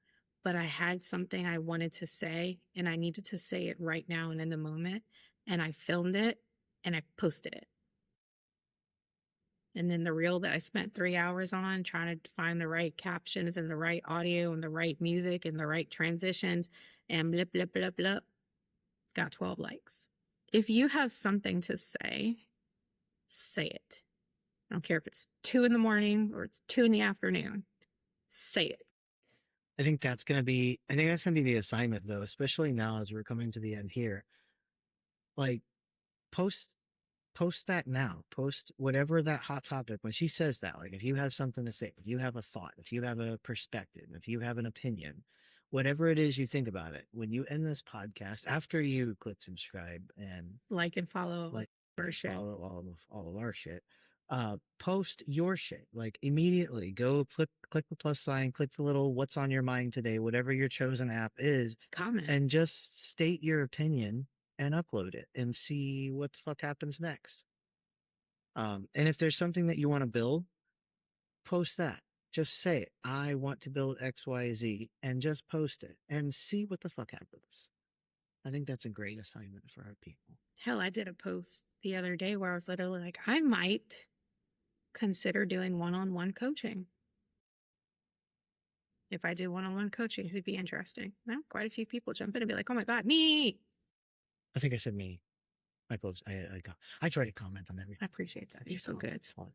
but I had something I wanted to say and I needed to say it right now and in the moment. And I filmed it and I posted it. And then the reel that I spent 3 hours on trying to find the right captions and the right audio and the right music and the right transitions and blip, blip, blip, blip, got 12 likes. If you have something to say it. I don't care if it's 2 in the morning or it's 2 in the afternoon. Say it. I think that's gonna be the assignment though, especially now as we're coming to the end here. Like post post that now. Post whatever that hot topic when she says that. Like if you have something to say, if you have a thought, if you have a perspective, if you have an opinion, whatever it is you think about it, when you end this podcast, after you click subscribe and Like and follow like our shit. follow all of our shit, post your shit. Like immediately go click the plus sign, click the little what's on your mind today, whatever your chosen app is, Comment. and just state your opinion and upload it and see what the fuck happens next. And if there's something that you want to build, post that. Just say it. I want to build XYZ and just post it and see what the fuck happens. I think that's a great assignment for our people. Hell, I did a post the other day where I was literally like, I might consider doing one-on-one coaching. If I do one-on-one coaching, it'd be interesting. Now, quite a few people jump in and be like, oh my God, me. I think I said me. I try to comment on everything. I appreciate that. You're so good. It's fun.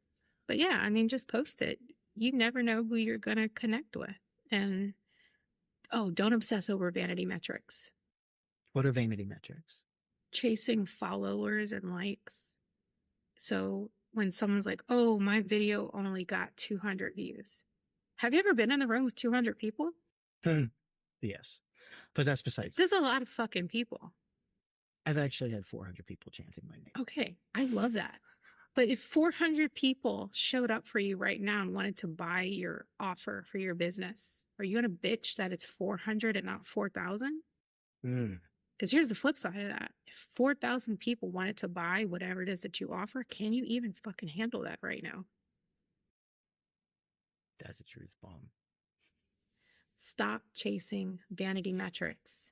But yeah, I mean, just post it. You never know who you're going to connect with. And don't obsess over vanity metrics. What are vanity metrics? Chasing followers and likes. So when someone's like, oh, my video only got 200 views. Have you ever been in the room with 200 people? Yes. But that's besides. There's a lot of fucking people. I've actually had 400 people chanting my name. Okay, I love that. But if 400 people showed up for you right now and wanted to buy your offer for your business, are you going to bitch that it's 400 and not 4,000? Because here's the flip side of that. If 4,000 people wanted to buy whatever it is that you offer, can you even fucking handle that right now? That's a truth bomb. Stop chasing vanity metrics.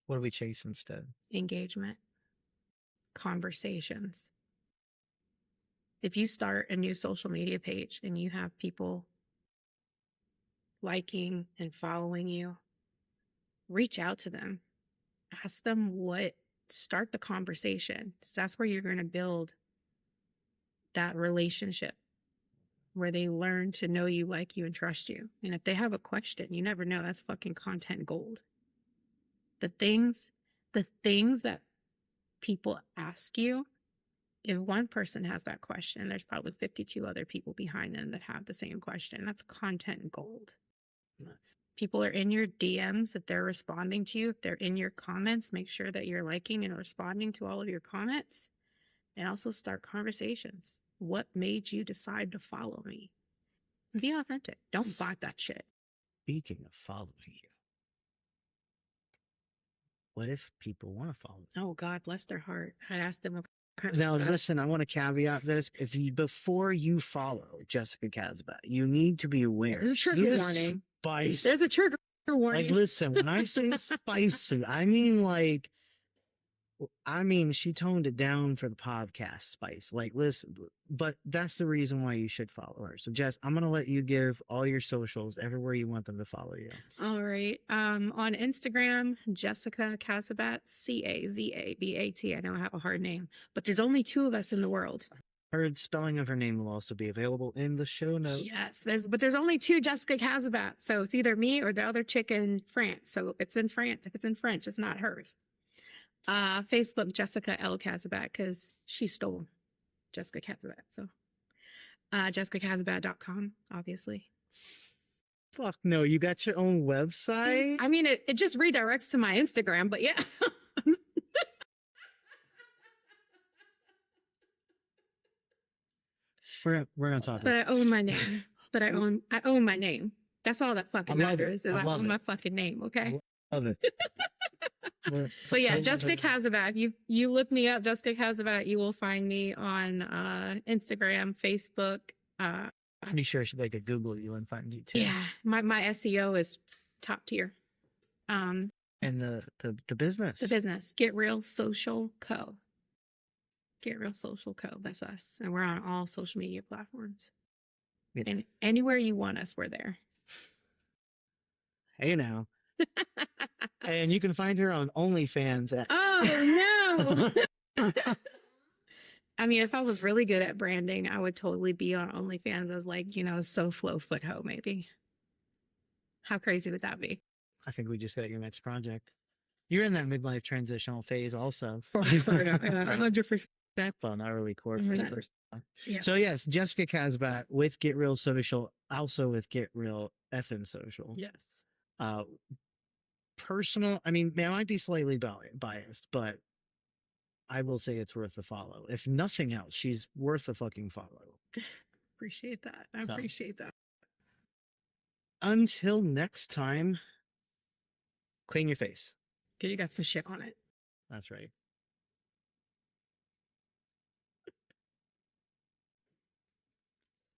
What do we chase instead? Engagement. Conversations. If you start a new social media page and you have people liking and following you, reach out to them. Ask them start the conversation. That's where you're going to build that relationship where they learn to know you, like you, and trust you. And if they have a question, you never know. That's fucking content gold. The things that people ask you, if one person has that question, there's probably 52 other people behind them that have the same question. That's content gold. Nice. People are in your DMs, if they're responding to you, if they're in your comments, make sure that you're liking and responding to all of your comments, and also start conversations. What made you decide to follow me? Be authentic. Don't bot that shit. Speaking of following you, what if people want to follow you? Oh, God bless their heart. I'd ask them Now, listen, I want to caveat this. Before you follow Jessica Casbat, you need to be aware. There's a trigger warning. There's a trigger warning. Like, listen, when I say spicy, I mean, she toned it down for the podcast spice. Like, listen, but that's the reason why you should follow her. So, Jess, I'm going to let you give all your socials everywhere you want them to follow you. All right. On Instagram, Jessica Casabat, Cazabat. I know I have a hard name, but there's only 2 of us in the world. Her spelling of her name will also be available in the show notes. Yes, there's only 2 Jessica Casabat. So it's either me or the other chick in France. So it's in France. If it's in French, it's not hers. Facebook, Jessica L. Casabat, because she stole Jessica Casabat. So jessicacasabat.com, obviously. Fuck no, you got your own website? I mean, it just redirects to my Instagram, but yeah. We're gonna talk. But I own my name. I own my name. That's all that fucking matters. Is I own my fucking name. Okay. I love it. So yeah, Jessica Casabat. You look me up, Jessica Casabat. You will find me on Instagram, Facebook. Pretty sure they could Google you and find you too. Yeah, my SEO is top tier. And the business. The business. Get Real Social Co. Get Real Social Co. That's us. And we're on all social media platforms. Yeah. And anywhere you want us, we're there. Hey now. And you can find her on OnlyFans at... Oh, no! I mean, if I was really good at branding, I would totally be on OnlyFans as like, SoFlo Footho, maybe. How crazy would that be? I think we just got your next project. You're in that midlife transitional phase also. 100%. Well, not really core. Yeah. So yes, Jessica Casbat with Get Real Social, also with Get Real FM Social. Yes. Personal, I mean, I might be slightly biased, but I will say it's worth a follow. If nothing else, she's worth a fucking follow. Appreciate that. I appreciate that. Until next time, clean your face. Because you got some shit on it. That's right.